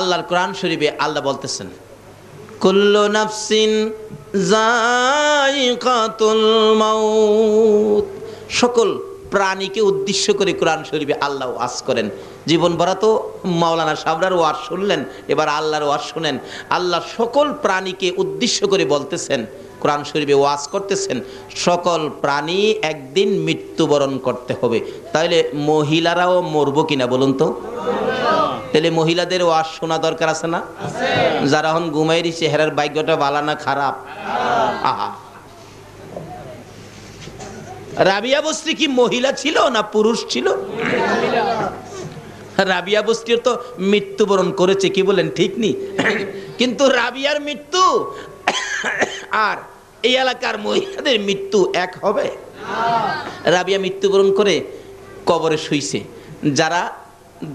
আল্লাহর কোরআন শরীফে আল্লাহ বলতেছেন কুল্লু নাফসিন যায়িকাতুল মাউত, সকল প্রাণীকে উদ্দেশ্য করে কোরআন শরীফে আল্লাহ ওয়াজ করেন। জীবন ভরা তো মাওলানা সাবরার ওয়াজ শুনলেন, এবার আল্লাহর ওয়াজ শুনেন। আল্লাহ সকল প্রাণীকে উদ্দেশ্য করে বলতেছেন, কোরআন শরীফে ওয়াজ করতেছেন, সকল প্রাণী একদিন মৃত্যুবরণ করতে হবে। তাহলে মহিলারাও মরবো কিনা বলুন তো? তাহলে মহিলাদের ওয়াজ শোনা দরকার আছে না? যারা এখন ঘুমাইরি চেহারার ভাগ্যটা ভালো না খারাপ? আহা, রাবিয়া বস্তি কি মহিলা ছিল না পুরুষ ছিল? রাবিয়া বস্তির তো মৃত্যুবরণ করেছে, কি বলেন ঠিক নি? কিন্তু রাবিয়ার মৃত্যু আর এই এলাকার মহিলাদের মৃত্যু এক হবে? রাবিয়া মৃত্যুবরণ করে কবরে শুইছে। যারা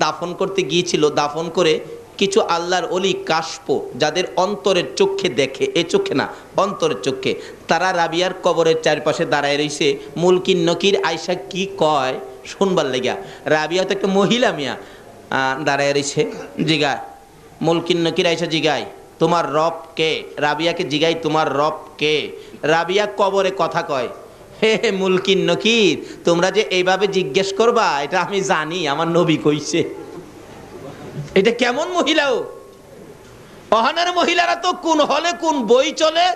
দাফন করতে গিয়েছিল, দাফন করে কিছু আল্লাহর ওলি কাশপ, যাদের অন্তরের চোখে দেখে, এ চোখে না অন্তরের চোখে, তারা রাবিয়ার কবরের চারপাশে দাঁড়ায় রয়েছে। মুলকিন নকির আয়সা কি কয় শুনবার লেগা। রাবিয়া তো একটা মহিলা মিয়া, দাঁড়ায় রয়েছে। জিগায় মুলকিন নকির আয়সা, জিগায় তোমার রব কে? রাবিয়াকে জিগাই তোমার রব কে? রাবিয়া কবরে কথা কয়, হে হে মুলকিন নকির, তোমরা যে এইভাবে জিজ্ঞেস করবা এটা আমি জানি, আমার নবী কইছে। এটা কেমন মহিলাও? অহনের মহিলারা তো কোন হলে কোন বই চলে,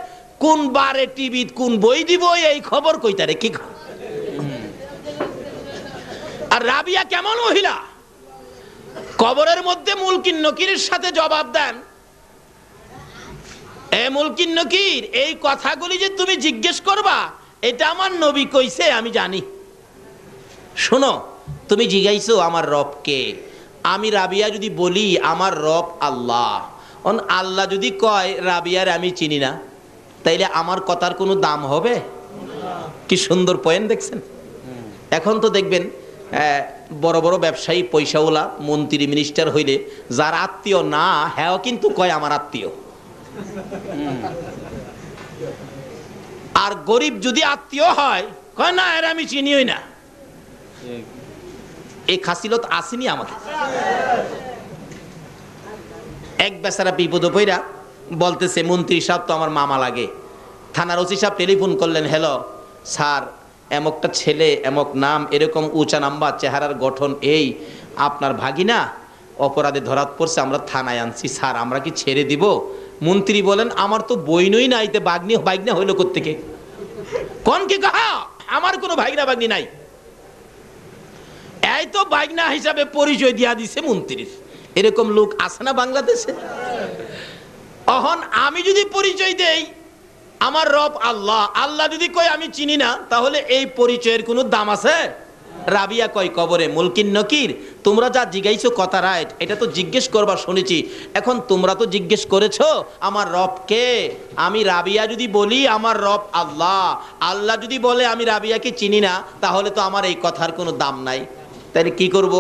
কোন বারে টিভি কোন বই দিব এই খবর কইতারে কি। আর রাবিয়া কেমন মহিলা? কবরের মধ্যে মুলকিন নকিরের সাথে জবাব দেন, এ মুলকিন নকির, এই কথাগুলি যে তুমি জিজ্ঞেস করবা এটা আমার নবী কইছে আমি জানি। শোনো, তুমি জিজ্ঞাইছো আমার রব কে, আমি রাবিয়া যদি বলি আমার রব আল্লাহ, আল্লাহ যদি কয় রাবিয়ার আমি চিনি না, তাইলে আমার কথার কোনো দাম হবে? কি সুন্দর পয়েন্ট দেখছেন। এখন তো দেখবেন বড় বড় ব্যবসায়ী পয়সাওয়ালা মন্ত্রী মিনিস্টার হইলে যার আত্মীয় না হ্যাঁ কিন্তু কয় আমার আত্মীয়, আর গরিব যদি আত্মীয় হয় কয় না এর আমি চিনিই না। এই খাসিলত আসেনি আমাকে। এক বেচারা বিপদ পইরা বলতেছে মন্ত্রী সাহেব তো আমার মামা লাগে। থানার ওসি সাহেব টেলিফোন করলেন, হ্যালো স্যার, এমকটা ছেলে, এমক নাম, এরকম উঁচা নাম্বার, চেহারার গঠন এই, আপনার ভাগিনা অপরাধে ধরাত পড়ছে, আমরা থানায় আনছি স্যার, আমরা কি ছেড়ে দিব? মন্ত্রী বলেন আমার তো বইনই নাই, তে বাইগনা হইল কোত্থেকে? কোন কি কাহা, আমার কোনো ভাগনা বাগনি নাই। এই তো বাইগনা হিসাবে পরিচয় দিয়া দিছে মন্ত্রীর। এরকম লোক আছে না বাংলাদেশে? অহন আমি যদি পরিচয় দেই আমার রব আল্লাহ, আল্লাহ যদি কয় আমি চিনি না, তাহলে এই পরিচয়ের কোনো দাম আছে? রাবিয়া কয় কবরে, মুলকিন নকির, তোমরা যা জিজ্ঞাইছো কথা রাইট, এটা তো জিজ্ঞেস করবার শুনেছি। এখন তোমরা তো জিজ্ঞেস করেছো আমার রব কে, আমি রাবিয়া যদি বলি আমার রব আল্লাহ, আল্লাহ যদি বলে আমি রাবিয়াকে চিনি না, তাহলে তো আমার এই কথার কোনো দাম নাই। তাহলে কি করব?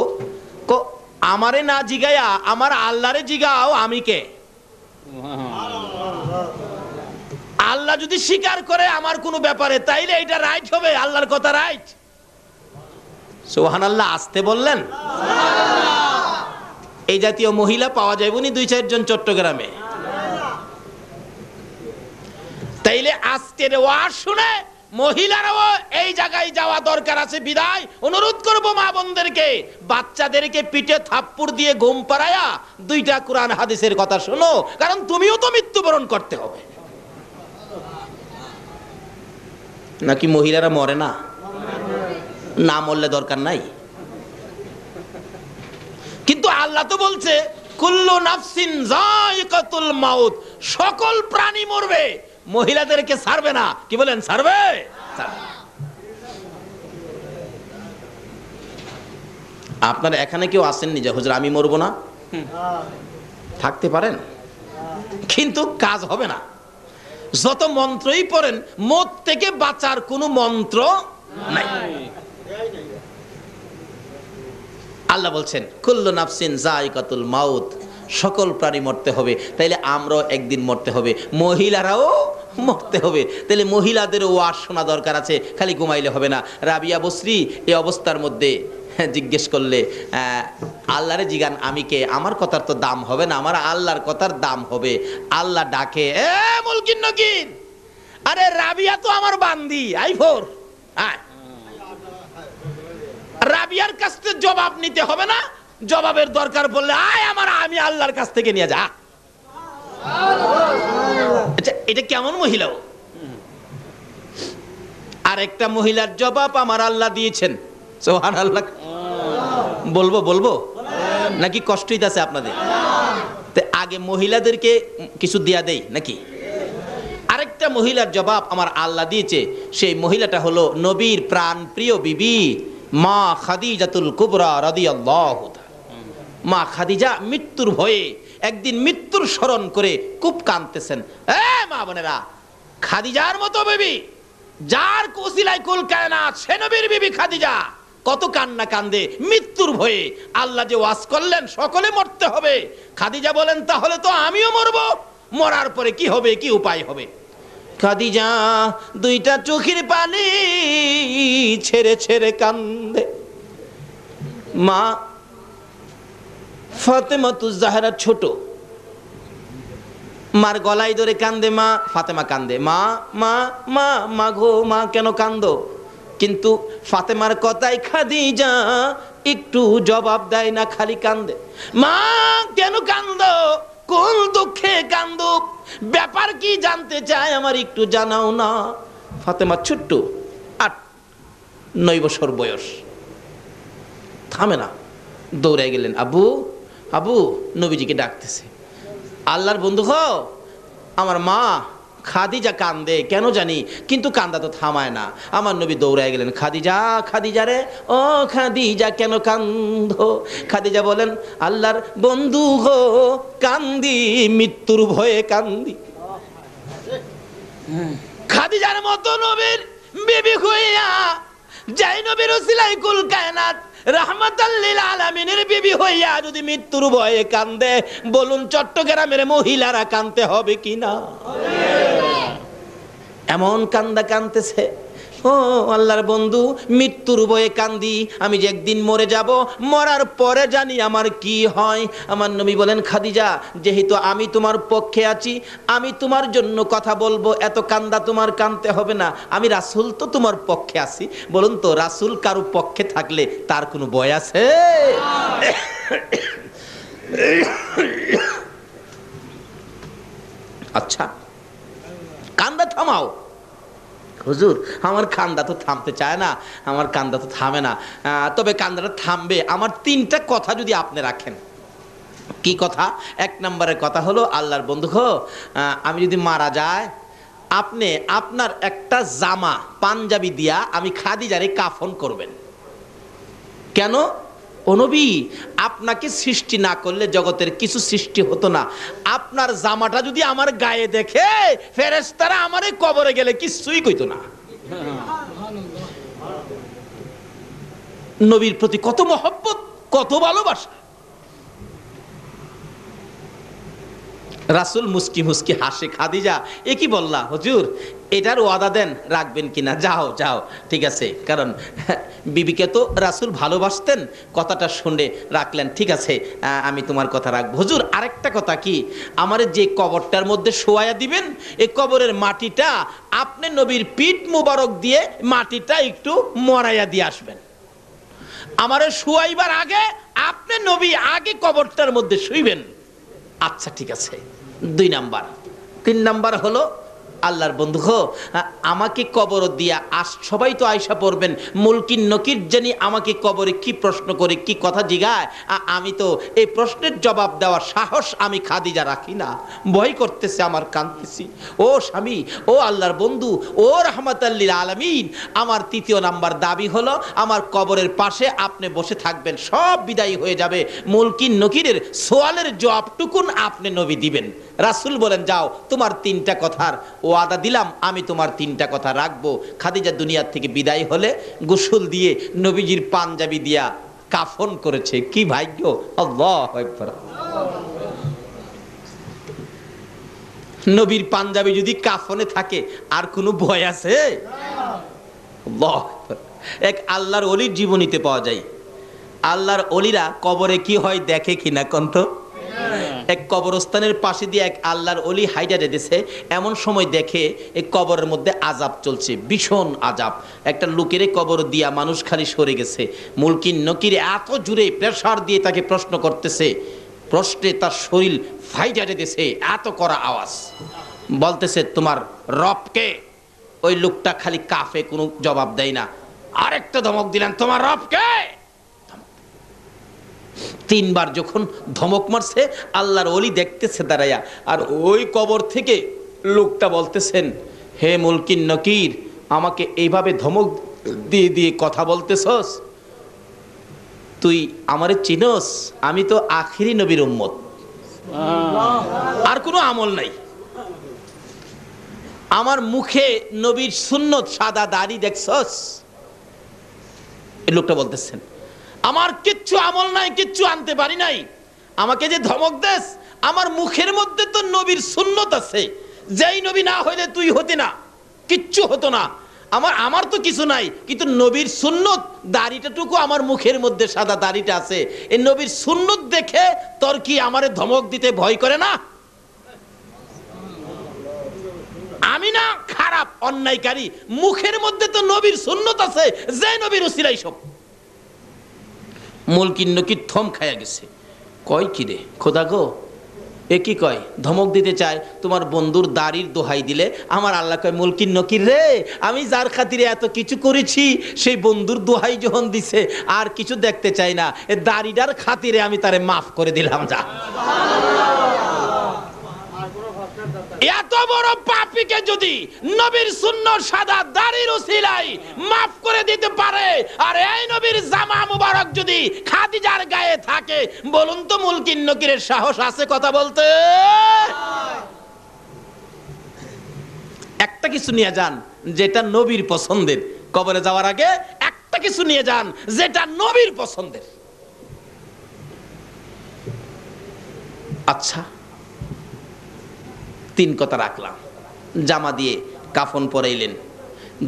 আমারে না জিগায়া আমার আল্লাহরে জিগাও আমি কে। আল্লাহ যদি স্বীকার করে আমার কোনো ব্যাপারে, তাইলে এটা রাইট হবে, আল্লাহর কথা রাইট। সুবহানাল্লাহ, আসতে বললেন। এই জাতীয় মহিলা পাওয়া যাবে নি 2-4 জন চট্টগ্রামে। তাইলে আজকের ওয়াজ শুনে মহিলারাও এই জায়গায় যাওয়া দরকার আছে। বিদায় অনুরোধ করব মা বোনদেরকে, বাচ্চাদেরকে পিঠে থাপ্পড় দিয়ে ঘুম পাড়ায়া 2টা কোরআন হাদিসের কথা শোনো, কারণ তুমিও তো মৃত্যুবরণ করতে হবে। নাকি মহিলারা মরে না? না মরলে দরকার নাই। কিন্তু আল্লাহ তো বলছে কুল্লু নাফসিন যায়িকাতুল মাউত, সকল প্রাণী মরবে, মহিলাদেরকে ছাড়বে না। কি বলেন, ছাড়বে? আপনারা এখানে কেউ আসেননি যে হুজুর আমি মরবো না? থাকতে পারেন, কিন্তু কাজ হবে না। যত মন্ত্রই পড়েন, মত থেকে বাঁচার কোনো মন্ত্র নাই। আল্লাহ বলছেন কুল্লু নাফসিন যায়িকাতুল মাউত, সকল প্রাণী মরতে হবে। তাইলে আমরাও একদিন মরতে হবে, মহিলারাও মরতে হবে। তাহলে মহিলাদেরও ওয়াজ শোনা দরকার আছে, খালি ঘুমাইলে হবে না। রাবিয়া বসরি এই অবস্থার মধ্যে জিজ্ঞেস করলে আল্লাহরে জিগান আমি কে, আমার কথার তো দাম হবে না, আমার আল্লাহর কথার দাম হবে। আল্লাহ ডাকে, এ মুলকিন নকির, আরে রাবিয়া তো আমার বান্দি, আইফোর রাবিয়ার কাছ থেকে জবাব নিতে হবে না, জবাবের দরকার পড়লে আয় আমি আল্লাহর কাছ থেকে নিয়ে যা। আচ্ছা, এটা কেমন মহিলা? আরেকটা মহিলার জবাব আমার আল্লাহ দিয়েছেন, সুবহানাল্লাহ। বলবো নাকি কষ্ট হইতাছে আপনাদের? আগে মহিলাদেরকে কিছু দিয়া দেই নাকি? আরেকটা মহিলার জবাব আমার আল্লাহ দিয়েছে, সেই মহিলাটা হলো নবীর প্রাণ প্রিয় বিবি মা খাদিজাতুল কুবরা রাদিয়াল্লাহু তাআলা। মা খাদিজা মৃত্যুর ভয়ে একদিন মৃত্যুর স্মরণ করে খুব কাঁদতেছেন। মা বোনেরা, খাদিজার মতো বিবি, যার ওসিলায় কুল কায়নাত, সে নবীর বিবি খাদিজা কত কান্না কান্দে মৃত্যুর ভয়ে। আল্লাহ যে ওয়াজ করলেন সকলে মরতে হবে, খাদিজা বলেন তাহলে তো আমিও মরব, মরার পরে কি হবে, কি উপায় হবে? খাদিজা দুইটা চোখের পানি ছেড়ে ছেড়ে কান্দে। মা ফাতেমাতুজ জাহরা ছোট, মার গলায় ধরে কান্দে মা। ফাতেমা কান্দে, মা মা মা মা গো মা কেন কান্দো? কিন্তু ফাতেমার কথাই খাদিজা একটু জবাব দেয় না, খালি কান্দে। মা কেন কান্দো? কোন দুঃখে কান্দো? ব্যাপার কি জানতে চায়, আমার একটু জানাও না। ফাতেমা ছোট্ট, 8-9 বছর বয়স, থামে না, দৌড়ে গেলেন, আবু আবু নবীজিকে ডাকতেছে। আল্লাহর বন্ধু হো, আমার মা খাদিজা কান্দে কেন জানি, কিন্তু কান্দা তো থামায় না। আমার নবী দৌড়ায় গেলেন, খাদিজা খাদিজা রে, ও খাদিজা কেন কান্দো? খাদিজা বলেন, আল্লাহর বন্ধু হো কান্দি মৃত্যুর ভয়ে কান্দি। খাদিজার মতো নবীর বিবি হইয়া, যাই নবীর ওসিলায় কুল কায়নাত রাহমাতাল লিল আলামিনের বিবি হইয়া যদি মৃত্যুর ভয়ে কান্দে, বলুন চট্টগ্রামের মহিলারা কান্দতে হবে কিনা? এমন কান্দা কান্দতেছে, ও আল্লাহর বন্ধু মৃত্যুর ভয়ে কান্দি, আমি যে একদিন মরে যাব, মরার পরে জানি আমার কি হয়। আমার নবী বলেন, খাদিজা যেহেতু আমি তোমার পক্ষে আছি, আমি তোমার জন্য কথা বলবো, এত কান্দা তোমার কান্দতে হবে না, আমি রাসূল তো তোমার পক্ষে আছি। বলুন তো, রাসূল কারো পক্ষে থাকলে তার কোনো ভয় আছে? আচ্ছা, কান্দা থামাও। হুজুর আমার কান্দা তো থামতে চায় না, আমার কান্দা তো থামে না, তবে কান্দাটা থামবে আমার 3টা কথা যদি আপনি রাখেন। কি কথা? 1 নম্বরের কথা হলো, আল্লাহর বন্ধু গো, আমি যদি মারা যায়, আপনি আপনার একটা জামা পাঞ্জাবি দিয়া আমি খাদিজারে কাফন করবেন। কেন? ও নবী, আপনাকে সৃষ্টি না করলে জগতের কিছু সৃষ্টি হতো না। আপনার জামাটা যদি আমার গায়ে দেখে, ফেরেশতারা আমারে কবরে গেলে কিছুই কইতো না। নবীর প্রতি কত মহব্বত, কত ভালোবাসা। রাসূল মুস্কি মুস্কি হাসে। খাদিজা এ কি বললা হুজুর, এটার ওয়াদা দেন রাখবেন কিনা? যাও যাও, ঠিক আছে, কারণ বিবিকে তো রাসূল ভালোবাসতেন, কথাটা শুনে রাখলেন। ঠিক আছে, আমি তোমার কথা রাখবো। হুজুর আরেকটা কথা, কি আমারে যে কবরটার মধ্যে শোয়ায়া দিবেন, এই কবরের মাটিটা আপনি নবীর পিঠ মুবারক দিয়ে মাটিটা একটু মরাইয়া দিয়ে আসবেন। আমারে শোয়াইবার আগে আপনি নবী আগে কবরটার মধ্যে শুইবেন। আচ্ছা ঠিক আছে। 2 নাম্বার। 3 নাম্বার হলো, আল্লাহর বন্ধু গো, আমাকে কবর দিয়া সবাই তো আয়সা পড়বেন, মুলকিন নকির জানি আমাকে কবরে কি প্রশ্ন করে, কি কথা জিগায়, আমি তো এই প্রশ্নের জবাব দেওয়ার সাহস আমি খাদিজা রাখি না, ভয় করতেছে আমার, কাঁদতেছি। ও স্বামী, ও আল্লাহর বন্ধু, ও রাহমাতাল লিল আলামিন, আমার 3য় নাম্বার দাবি হলো, আমার কবরের পাশে আপনি বসে থাকবেন, সব বিদায়ী হয়ে যাবে, মুলকিন নকিরের সোয়ালের জবাবটুকুন আপনি নবী দিবেন। রাসূল বলেন, যাও, তোমার 3টা কথার ওয়াদা দিলাম, আমি তোমার 3টা কথা রাখবো। খাদিজা দুনিয়ার থেকে বিদায় হলে গোসল দিয়ে নবীজির পাঞ্জাবি দিয়া কাফন করেছে। কি ভাগ্য! আল্লাহু আকবার। নবীর পাঞ্জাবি যদি কাফনে থাকে আর কোনো ভয় আছে? আল্লাহু আকবার। এক আল্লাহর ওলির জীবনীতে পাওয়া যায়, আল্লাহর অলিরা কবরে কি হয় দেখে কিনা কন্ত? এক কবরস্থানের পাশে দিয়ে এক আল্লাহর অলি হাইটা যেতেছে, এমন সময় দেখে এই কবরের মধ্যে আজাব চলছে, ভীষণ আজাব। একটা লোকের কবর দিয়া মানুষ খালি সরে গেছে। মুলকিন নকির এত জুড়ে প্রেসার দিয়ে তাকে প্রশ্ন করতেছে, প্রশ্নে তার শরীর ফাইটা যেতেছে, এত করা আওয়াজ। বলতেছে তোমার রবকে? ওই লোকটা খালি কাফে, কোনো জবাব দেয় না। আরেকটা ধমক দিলেন, তোমার রবকে? তিনবার যখন ধমক মারছে, আল্লাহর ওলি দেখতেছে দাঁড়াইয়া, আর ওই কবর থেকে লোকটা বলতেছেন, হে মুলকিন নকির, আমাকে এইভাবে ধমক দিয়ে দিয়ে কথা বলতেছস? তুই আমারে চিনস? আমি তো আখিরি নবীর উম্মত, আর কোনো আমল নাই। আমার মুখে নবীর সুন্নত, সাদা দাড়ি দেখছস? এই লোকটা বলতেছেন, আমার কিচ্ছু আমল নাই, কিচ্ছু আনতে পারি নাই, আমাকে যে ধমক দেস, আমার মুখের মধ্যে তো নবীর সুন্নত আছে, যেই নবী না হইলে তুই হতি না, কিচ্ছু হতো না। আমার তো কিছু নাই, কিন্তু নবীর সুন্নত, দাড়িটাটুকু আমার মুখের মধ্যে সাদা দাড়িটা আছে, এই নবীর সুন্নত দেখে তোর কি আমারে ধমক দিতে ভয় করে না? আমি না খারাপ অন্যায়কারী, মুখের মধ্যে তো নবীর সুন্নত আছে, যে নবীর উসিলাই সব। মুলকিন নকির থম খায়া গেছে, কয় কি রে খোদা গো, এ কি কয়? ধমক দিতে চায়, তোমার বন্ধুর দাড়ির দোহাই দিলে আমার আল্লাহ কয়, মুলকিন নকির রে, আমি যার খাতিরে এত কিছু করেছি, সেই বন্ধুর দোহাই যখন দিছে, আর কিছু দেখতে চাই না, এ দাড়িটার খাতিরে আমি তারে মাফ করে দিলাম। যা, এত বড় পাপীকে যদি নবীর সুন্নাত সাদা দাড়ির উসিলাই মাফ করে দিতে পারে, আর এই নবীর জামা মুবারক যদি খাদিজার গায়ে থাকে, বলুন তো মুলকিন নকিরের সাহস আছে কথা বলতে? একটা কিছু নিয়ে যান যেটা নবীর পছন্দের, কবরে যাওয়ার আগে একটা কিছু নিয়ে যান যেটা নবীর পছন্দের। আচ্ছা, তিন কথা রাখলাম। জামা দিয়ে কাফন পরাইলেন,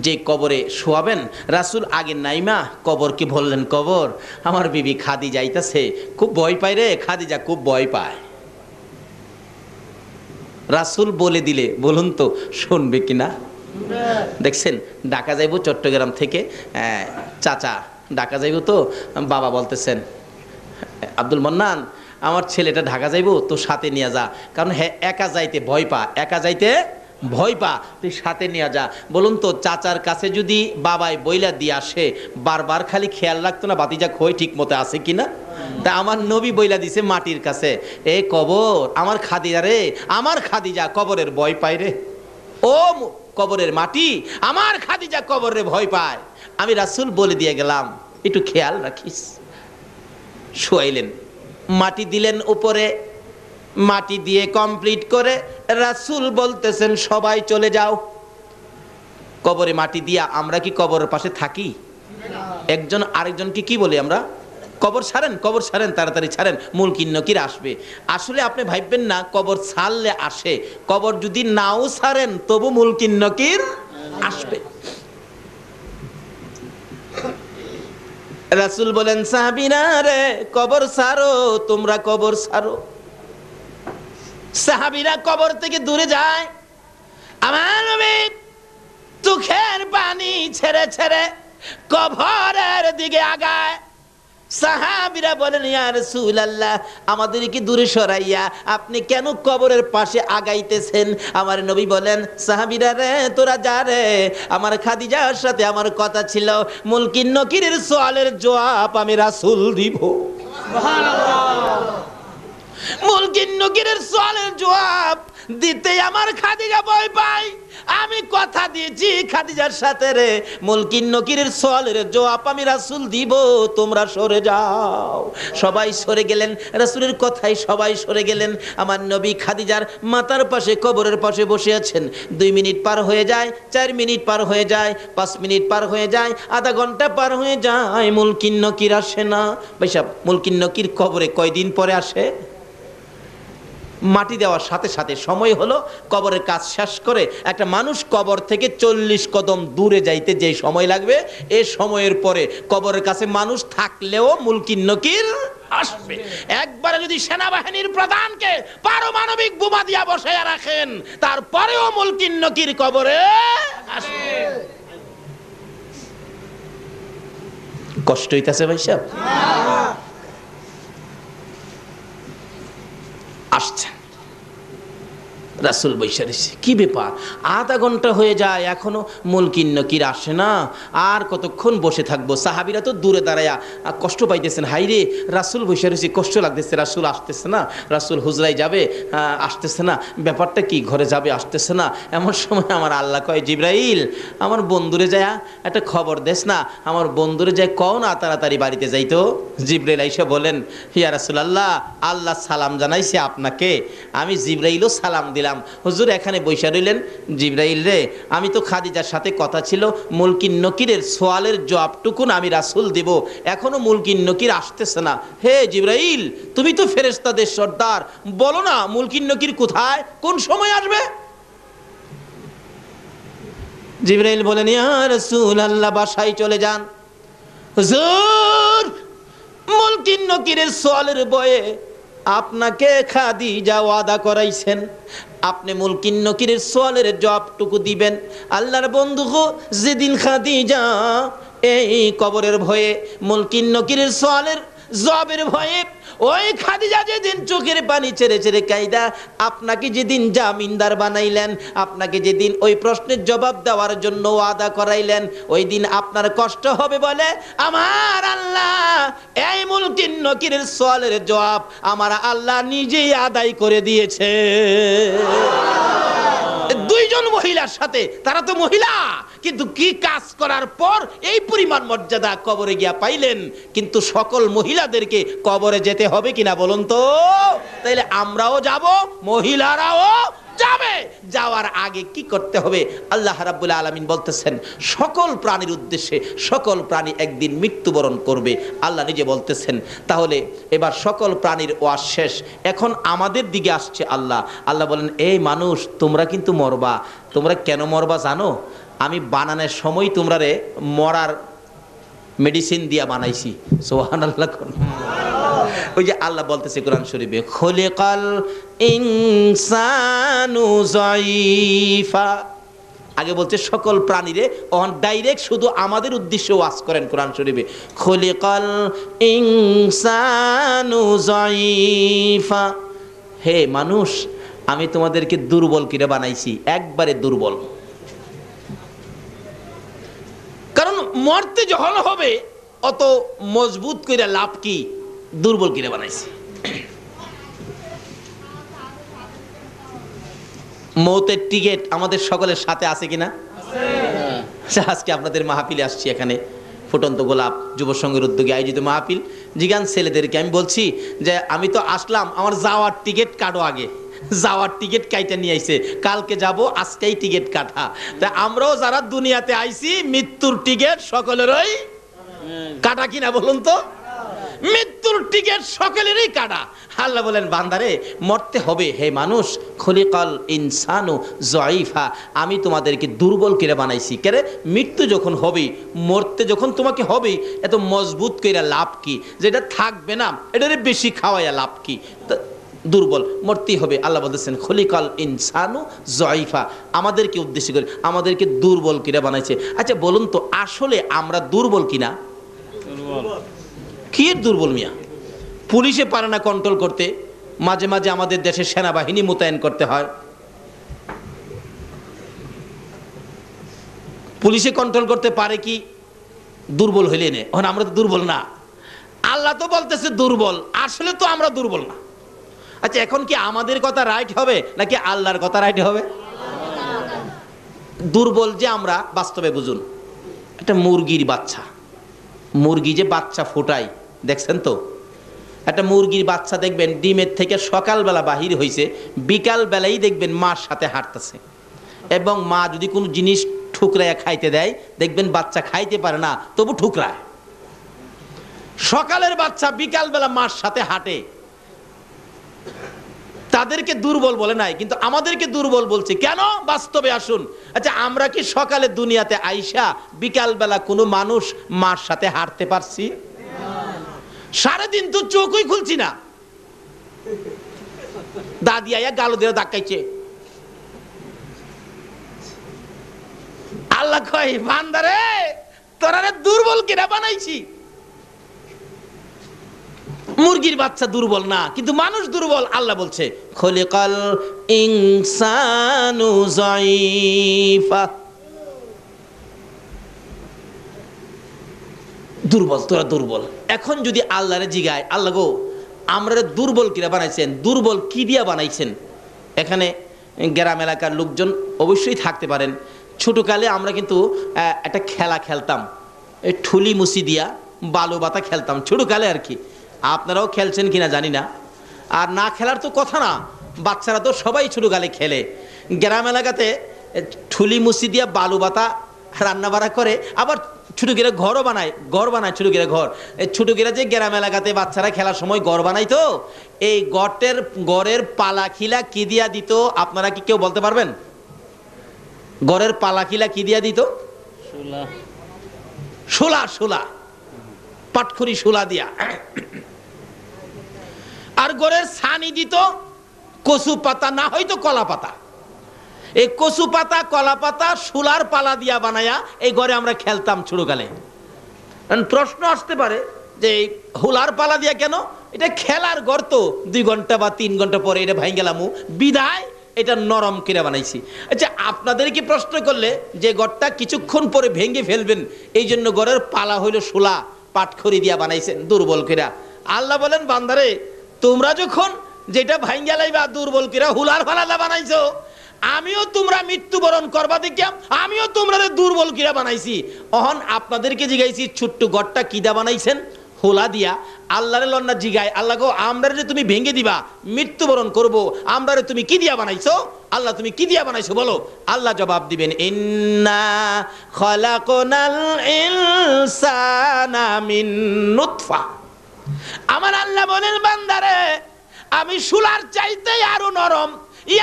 যে কবরে শোয়াবেন, রাসূল আগে নাইমা কবরকে বললেন, কবর, আমার বিবি খাদিজা যাইতাছে, খুব ভয় পায় রে, খাদিজা খুব ভয় পায়। রাসূল বলে দিলে বলুন তো শুনবে কিনা? দেখছেন, ঢাকা যাইব চট্টগ্রাম থেকে, চাচা ঢাকা যাইব, তো বাবা বলতেছেন, আব্দুল মান্নান, আমার ছেলেটা ঢাকা যাইব, তো সাথে নিয়ে যা, কারণ হ্যাঁ একা যাইতে ভয় পা, একা যাইতে ভয় পা, তুই সাথে নিয়ে যা। বলুন তো চাচার কাছে যদি বাবাই বইলা দিয়ে আসে, বারবার খালি খেয়াল রাখতো না বাতিজা খই ঠিক মতো আছে কিনা? তা আমার নবী বইলা দিছে মাটির কাছে, এ কবর, আমার খাদিজা রে, আমার খাদিজা কবরের ভয় পায় রে, ও কবরের মাটি, আমার খাদিজা কবরের ভয় পায়, আমি রাসূল বলে দিয়ে গেলাম, একটু খেয়াল রাখিস। শোয়াইলেন, মাটি দিলেন উপরে, মাটি দিয়ে কমপ্লিট করে রাসূল বলতেছেন, সবাই চলে যাও। কবরে মাটি দিয়া আমরা কি কবরের পাশে থাকি? একজন আরেকজনকে কি বলি আমরা? কবর ছাড়েন, কবর ছাড়েন, তাড়াতাড়ি ছাড়েন, মুলকিন নকির আসবে। আসলে আপনি ভাববেন না কবর ছাড়লে আসে, কবর যদি নাও ছাড়েন তবু মুলকিন নকির আসবে। রাসূল বলেন, সাহাবীরা রে, কবর ছাড়ো, তোমরা কবর ছাড়ো। সাহাবীরা কবর থেকে দূরে যায়, আমার নবী চোখের পানি ছেড়ে ছেড়ে কবরের দিকে আগায়। সাহাবীরা বলেন, ইয়া রাসূলুল্লাহ, আমাদের কি দূরে সরাইয়া আপনি কেন কবরের পাশে আগাইতেছেন? আমার নবী বলেন, সাহাবীরা রে, তোরা যা রে, আমার খাদিজার সাথে আমার কথা ছিল, মুলকিন নকিরের সওয়ালের জবাব আমি রাসূল দিব। সুবহানাল্লাহ। মুলকিন নকিরের সওয়ালের জবাব দিতে আমার খাদিজা ভয় পায়। আমি কথা দিয়েছি খাদিজার সাথে রে, মুলকিন নকিরের সওয়ালের জবাব আমি রাসূল দিব, তোমরা সরে যাও। সবাই সরে গেলেন, রাসূলের কথাই সবাই সরে গেলেন। আমার নবী খাদিজার মাথার পাশে কবরের পাশে বসে আছেন। 2 মিনিট পার হয়ে যায়, 4 মিনিট পার হয়ে যায়, 5 মিনিট পার হয়ে যায়, আধা ঘন্টা পার হয়ে যায়, মুলকিন নকির আসে না। ভাই সাহেব, মুলকিন নকির কবরে কয়দিন পরে আসে? মাটি দেওয়ার সাথে সাথে সময় হলো, কবরের কাজ শেষ করে একটা মানুষ কবর থেকে 40 কদম দূরে যাইতে যে সময় লাগবে, এ সময়ের পরে কবরের কাছে মানুষ থাকলেও মুনকির নকির আসবে। একবারে যদি সেনাবাহিনীর প্রধানকে পারমাণবিক বোমা দিয়া বসায়া রাখেন, তারপরেও মুনকির নকির কবরে আসবে। কষ্ট হইতাছে ভাই সাহেব? আসছেন রাসূল বৈশা রইছে, কি ব্যাপার আধা ঘন্টা হয়ে যায় এখনো মুনকির নকির আসে না, আর কতক্ষণ বসে থাকবো? সাহাবীরা তো দূরে দাঁড়ায়া কষ্ট পাইতেছেন, হাইরে রাসূল বৈশা রইছে, কষ্ট লাগতেছে, রাসূল আসতেছে না, রাসূল হুজরায় যাবে আসতেছে না, ব্যাপারটা কি, ঘরে যাবে আসতেছে না। এমন সময় আমার আল্লাহ কয়, জিবরাইল আমার বন্ধুরে যায় একটা খবর দেস না, আমার বন্ধুরে যায় কও না তাড়াতাড়ি বাড়িতে যাইতো। জিবরাইল আইসা বলেন, ইয়া রাসূলুল্লাহ আল্লাহ সালাম জানাইছে আপনাকে, আমি জিবরাইলও সালাম দিলাম। হুজুর এখানে বৈশা রইলেন। জিবরাইল রে, আমি তো খাদিজার সাথে কথা ছিল মুনকির নকিরের সোয়ালের জবাবটুকুন আমি রাসূল দেব, এখনো মুনকির নকির আসতেছে না। হে জিবরাইল, তুমি তো ফেরেশতাদের সর্দার, বলো না মুনকির নকির কোথায়, কোন সময় আসবে? জিবরাইল বলেন, ইয়া রাসূলুল্লাহ বাসায় চলে যান। হুজুর মুনকির নকিরের সোয়ালের বয়ে আপনাকে খাদিজা ওয়াদা করাইছেন, আপনি মুনকির নকিরের সোয়ালের জবাবটুকু দিবেন। আল্লাহর বন্ধু গো, যেদিন খাদিজা এই কবরের ভয়ে মুনকির নকিরের সোয়ালের জবাবের ভয়ে ওই খাদিজা যেদিন চোখের পানি ছেড়ে ছেড়ে কাইদা আপনাকে যেদিন জামিনদার বানাইলেন, আপনাকে যেদিন ওই প্রশ্নের জবাব দেওয়ার জন্য ওয়াদা করাইলেন, ওই দিন আপনার কষ্ট হবে বলে আমার আল্লাহ এই মুনকির নকিরের সোয়ালের জবাব আমার আল্লাহ নিজেই আদায় করে দিয়েছে। দুইজন মহিলার সাথে, তারা তো মহিলা কিন্তু কি কাজ করার পর এই পরিমাণ মর্যাদা কবরে গিয়া পাইলেন। কিন্তু সকল মহিলাদেরকে কবরে যেতে হবে কিনা বলুন তো? তাইলে আমরাও যাব, মহিলারাও যাবে। যাওয়ার আগে কি করতে হবে? আল্লাহ রাব্বুল আলামিন বলতেছেন সকল প্রাণীর উদ্দেশ্যে, সকল প্রাণী একদিন মৃত্যুবরণ করবে। আল্লাহ নিজে বলতেছেন, তাহলে এবার সকল প্রাণীর ওয়াজ শেষ, এখন আমাদের দিকে আসছে আল্লাহ। আল্লাহ বলেন, এই মানুষ তোমরা কিন্তু মরবা। তোমরা কেন মরবা জানো? আমি বানানোর সময় তোমরা রে মরার মেডিসিন দিয়া বানাইছি। সুবহানাল্লাহ। ওই যে আল্লাহ বলতেছে কোরআন শরীফে, খলিকাল ইনসানু যায়ীফা, আগে বলছে সকল প্রাণীরে, অন ডাইরেক্ট শুধু আমাদের উদ্দেশ্যে ওয়াজ করেন কোরআন শরীফে, খলিকাল ইনসানু যায়ীফা, হে মানুষ আমি তোমাদেরকে দুর্বল করে বানাইছি, একবারে দুর্বল। কারণ মরতে যখন হবে অত মজবুত করে লাভ কি, দুর্বল করে বানাইছি। মৌতের টিকেট আমাদের সকলের সাথে আছে কিনা? আজকে আপনাদের মাহফিলে আসছি, এখানে ফুটন্ত গোলাপ যুব সংঘের উদ্যোগে আয়োজিত মাহফিল। জিগান ছেলেদেরকে আমি বলছি যে আমি তো আসলাম, আমার যাওয়ার টিকিট কাটো, আগে যাওয়ার টিকিট কাইটা নিয়ে আইছে, কালকে যাব, আজকেই টিকিট কাটা। তা আমরাও যারা দুনিয়াতে আইছি মৃত্যুর টিকিট সকলেরই কাটা কিনা বলুন তো? মৃত্যুর টিকিট সকলেরই কাটা। আল্লাহ বলেন, বান্দারে মরতে হবে। হে মানুষ, খলিকাল ইনসানু যায়ীফা, আমি তোমাদেরকে দুর্বল করে বানাইছি। কেরে? মৃত্যু যখন হবে, মরতে যখন তোমাকে হবে, এত মজবুত কইরা লাভ কি? যেটা থাকবে না এটারে বেশি খাওয়াইয়া লাভ কি? দুর্বল, মরতেই হবে। আল্লাহ বলতেছেন খলিকাল ইনসানু যায়ীফা, আমাদেরকে উদ্দেশ্য করে আমাদেরকে দুর্বল করে বানাইছে। আচ্ছা বলুন তো, আসলে আমরা দুর্বল কিনা? কি দুর্বল মিয়া? পুলিশে পারে না কন্ট্রোল করতে, মাঝে মাঝে আমাদের দেশে সেনাবাহিনী মোতায়েন করতে হয়। পুলিশে কন্ট্রোল করতে পারে কি? দুর্বল হইলে নে, আমরা তো দুর্বল না। আল্লাহ তো বলতেছে দুর্বল, আসলে তো আমরা দুর্বল না। আচ্ছা এখন কি আমাদের কথা রাইট হবে নাকি আল্লাহর কথা রাইট হবে? দুর্বল যে আমরা, বাস্তবে বুঝুন, একটা মুরগির বাচ্চা, মুরগি যে বাচ্চা ফোটায় দেখছেন তো? একটা মুরগির বাচ্চা দেখবেন ডিমের থেকে সকালবেলা বাহির হয়েছে, বিকাল বেলায় দেখবেন মার সাথে হাঁটতেছে, এবং মা যদি কোনো জিনিস ঠুকরায় খাইতে দেয় দেখবেন বাচ্চা খাইতে পারে না, তবু ঠুকরায়। সকালের বাচ্চা বিকাল বেলা মার সাথে হাঁটে, তাদেরকে দুর্বল বলে নাই, কিন্তু আমাদেরকে দুর্বল বলছে কেন? বাস্তবে আসুন। আচ্ছা, আমরা কি সকালে দুনিয়াতে আইসা বিকালবেলা কোনো মানুষ মার সাথে হাঁটতে পারছি? সারাদিন তো চোখই খুলছি না, দাদি আইয়া গালো দিয়ে ধাক্কাইছে। আল্লাহ কয়, বান্দারে তোরা দুর্বল কিনা বানাইছি। মুরগির বাচ্চা দুর্বল না, কিন্তু মানুষ দুর্বল। আল্লাহ বলছে খলিকাল ইনসানু যায়ীফা, দুর্বল, তোরা দুর্বল। এখন যদি আল্লাহরে জিগায়, আল্লাহ গো আমরা দুর্বল কিরা বানাইছেন, দুর্বল কি দিয়া বানাইছেন? এখানে গ্রাম এলাকার লোকজন অবশ্যই থাকতে পারেন। ছোটকালে আমরা কিন্তু একটা খেলা খেলতাম, এই ঠুলি মুসি দিয়া বালু বাতা খেলতাম ছোটকালে আর কি। আপনারাও খেলছেন কিনা জানি না, আর না খেলার তো কথা না, বাচ্চারা তো সবাই ছোটকালে খেলে। গ্রাম এলাকাতে ঠুলি মুসি দিয়া বালু বাতা রান্না বাড়া করে, আবার ছোটো গিরা ঘরও বানায়, ঘর বানায় ছোটো গিরা ঘর। এই ছোটো গিরা যে গ্রাম এলাকাতে বাচ্চারা খেলার সময় ঘর বানাই, তো এই গড়ের পালা খিলা কি দিয়া দিত আপনারা কি কেউ বলতে পারবেন? গড়ের পালা খিলা কি দিয়া দিত? শোলা, শোলা, পাটখড়ি শোলা দিয়া। আর গড়ের ছানি দিত কচু পাতা, না হয়তো কলা পাতা। এই কচু পাতা, কলা পাতা, শোলার পালা দিয়া বানায়া এই ঘরে আমরা খেলতাম ছোটকালে। প্রশ্ন আসতে পারে যে হুলার পালা দিয়া কেন? এটা খেলার ঘর, তো 2 ঘন্টা বা 3 ঘন্টা পরে এটা ভাঙ গেলামু, বিদায় এটা নরম করে বানাইছি। আচ্ছা, আপনাদেরকে প্রশ্ন করলে যে ঘরটা কিছুক্ষণ পরে ভেঙে ফেলবেন, এই জন্য ঘরের পালা হইল শোলা, পাটখড়ি দিয়া বানাইছেন দুর্বল কিরা। আল্লাহ বলেন, বান্দারে তোমরা যখন যেটা ভাঙ গেলাইবা দুর্বল কিরা হুলার পালা বানাইছো, আমিও তোমরা মৃত্যুবরণ করবা দেখিয়াম, আমিও তোমরা দুর্বল কিরা বানাইছি। অহন আপনাদেরকে জিগাইছি ছোট্ট ঘরটা কিদা বানাইছেন? হোলা দিয়া। আল্লাহরে লন্না জিগায়, আল্লাহ গো আমরা যে তুমি ভেঙে দিবা, মৃত্যুবরণ করব, আমরা তুমি কি দিয়া বানাইছো? আল্লাহ তুমি কি দিয়া বানাইছো বলো? আল্লাহ জবাব দিবেন, ইন্না খালাকনাল ইনসানা মিন নুতফা। আমার আল্লাহ বলেন, বান্দারে আমি শোলার চাইতে আরো নরম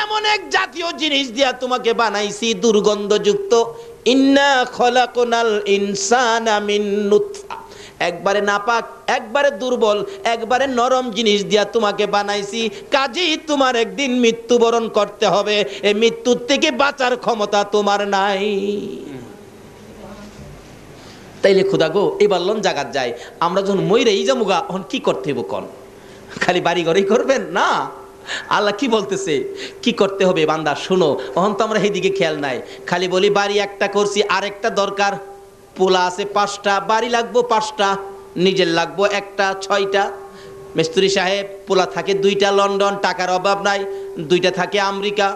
এমন এক জাতীয় জিনিস দিয়া তোমাকে বানাইছি, দুর্গন্ধযুক্ত। ইন্না খলাকনাল ইনসানা মিন নুতফা, একবারে নাপাক, একবারে দুর্বল, একবারে নরম জিনিস দিয়া তোমাকে বানাইছি। কাজেই তোমার একদিন মৃত্যুবরণ করতে হবে, এই মৃত্যুর থেকে বাঁচার ক্ষমতা তোমার নাই। তাইলে খুদা গো এবার লন জাগাত যায়, আমরা যখন মইরেই যামুগা তখন কি করতে হইব? কন খালি বাড়ি ঘরেই করবেন না? আল্লাহ কি বলতেছে, কি করতে হবে? বান্দা শোনো, তখন তো আমরা এইদিকে খেয়াল নাই, খালি বলি বাড়ি একটা করছি, আরেকটা দরকার। পোলা আছে 5টা, বাড়ি লাগবো 5টা, নিজের লাগবো 1টা, 6টা। মিস্ত্রি সাহেব পোলা থাকে 2টা লন্ডন, টাকার অভাব নাই, 2টা থাকে আমেরিকা।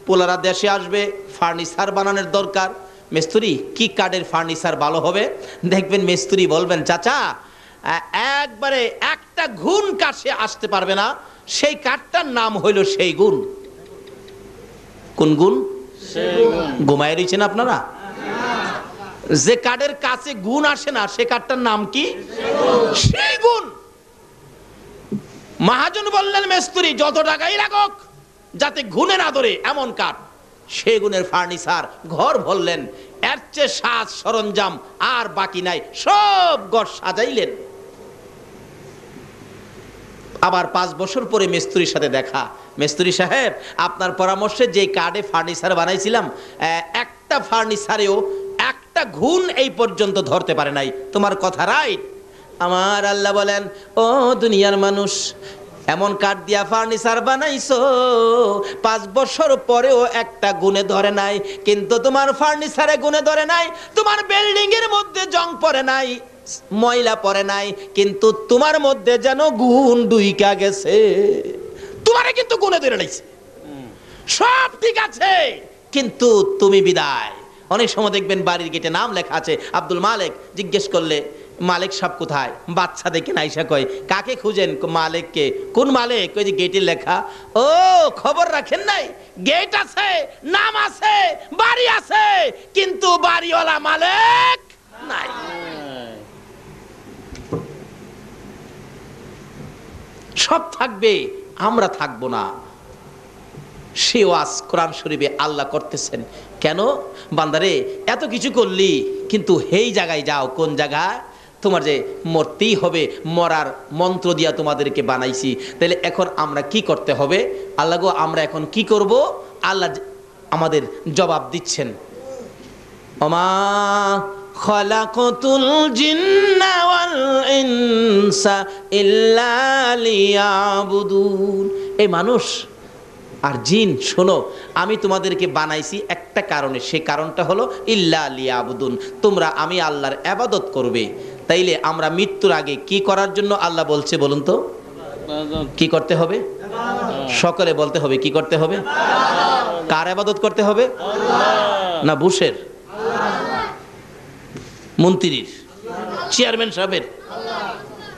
পোলারা দেশে আসবে, ফার্নিচার বানানোর দরকার। মিস্ত্রি কি কাঠের ফার্নিচার ভালো হবে? দেখবেন মিস্ত্রি বলবেন, চাচা একবারে একটা ঘুণ কাছে আসতে পারবে না, সেই কাঠটার নাম হইল সেই গুণ। কোন গুণ? ঘুমায় রয়েছেন আপনারা? যে কাঠের কাছে গুণ আসে না, সে কাঠটার নাম কি? সেই গুণ। মহাজন বললেন, মিস্ত্রি যত টাকাই লাগুক যাতে গুণে না ধরে এমন কাঠ, সেগুনের ফার্নিচার ঘর ভরলেন। এর চেয়ে সাজ সরঞ্জাম আর বাকি নাই, সব ঘর সাজাইলেন। আবার 5 বছর পরে মিস্ত্রির সাথে দেখা, মিস্ত্রি সাহেব আপনার পরামর্শে যে কাঠে ফার্নিচার বানাইছিলাম, একটা ফার্নিচারেও একটা ঘুণ এই পর্যন্ত ধরতে পারে নাই। তোমার কথা রাইট। আমার আল্লাহ বলেন, ও দুনিয়ার মানুষ, এমন কাঠ দিয়া ফার্নিচার বানাইছো 5 বছর পরেও একটা গুণে ধরে নাই। কিন্তু তোমার ফার্নিচারে গুণে ধরে নাই, তোমার বিল্ডিং এর মধ্যে জং পড়ে নাই, ময়লা পড়ে নাই, কিন্তু তোমার মধ্যে যেন গুণ ডুইকা গেছে। তোমারে কিন্তু গুণে ধরে নাইছে, সব ঠিক আছে, কিন্তু তুমি বিদায়। অনেক সময় দেখবেন বাড়ির গেটে নাম লেখা আছে আব্দুল মালিক, জিজ্ঞেস করলে মালিক সাহেব কোথায়? বাচ্চা দেখে নাইসা কয়, কাকে খুঁজেন? মালিককে। কোন মালিক? ওই যে গেটে লেখা। ও খবর রাখেন নাই? গেট আছে, নাম আছে, বাড়ি আছে, কিন্তু বাড়িওয়ালা মালিক নাই। সব থাকবে, আমরা থাকবো না। সে ওয়াজ কোরআন শরীফে আল্লাহ করতেছেন। কেন বান্দারে এত কিছু করলি, কিন্তু এই জায়গায় যাও, কোন জায়গায়? তোমার যে মরতেই হবে, মরার মন্ত্র দিয়া তোমাদেরকে বানাইছি। তাহলে এখন আমরা কি করতে হবে? আল্লাহ গো, আমরা এখন কি করব? আল্লাহ আমাদের জবাব দিচ্ছেন, ওমা খালাকাতুল জিন্না ওয়াল ইনসা ইল্লা লিয়াবুদুন। এই মানুষ আর জিন, শোনো, আমি তোমাদেরকে বানাইছি একটা কারণে, সে কারণটা হলো ইল্লা লিয়াবুদুন, তোমরা আমি আল্লাহর ইবাদত করবে। তাইলে আমরা মৃত্যুর আগে কি করার জন্য আল্লাহ বলছে বলুন তো? কি করতে হবে? সকলে বলতে হবে, কি করতে হবে? কার ইবাদত করতে হবে? না বুশের, মন্ত্রীর, চেয়ারম্যান সাহেবের?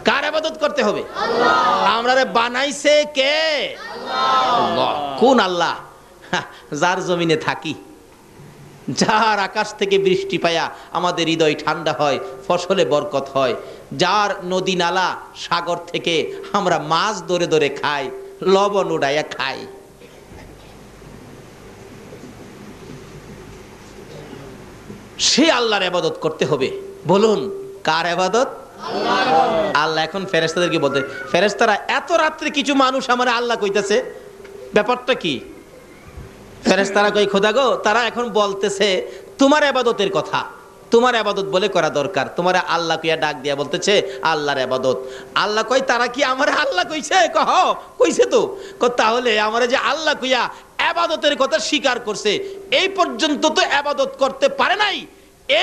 কার ইবাদত করতে হবে? আমরারে বানাইছে কে? আল্লাহ। কোন আল্লাহ? যার জমিনে থাকি, যার আকাশ থেকে বৃষ্টি পায়া আমাদের হৃদয় ঠান্ডা হয়, ফসলে বরকত হয়, যার নদী নালা সাগর থেকে আমরা মাছ ধরে ধরে খাই, লবণ উড়াইয়া খাই। সে আল্লাহর ইবাদত করতে হবে। বলুন কার ইবাদত? আল্লাহ। এখন ফেরেশতাদেরকে বলতে, ফেরেশতারা এত রাত্রে কিছু মানুষ আমার আল্লাহ কইতাছে, ব্যাপারটা কি? ফেরেশতারা কই, খোদা গো, তারা এখন বলতেছে তোমার ইবাদতের কথা, তোমার ইবাদত বলে করা দরকার। তোমার আল্লাহ কইয়া ডাক দিয়া বলতেছে আল্লাহর ইবাদত। আল্লাহ কই, তারা কি আমার আল্লাহ কইছে? কহ কইছে তো। তাহলে আমার যে আল্লাহ কইয়া ইবাদতের কথা স্বীকার করছে, এই পর্যন্ত তো ইবাদত করতে পারে নাই।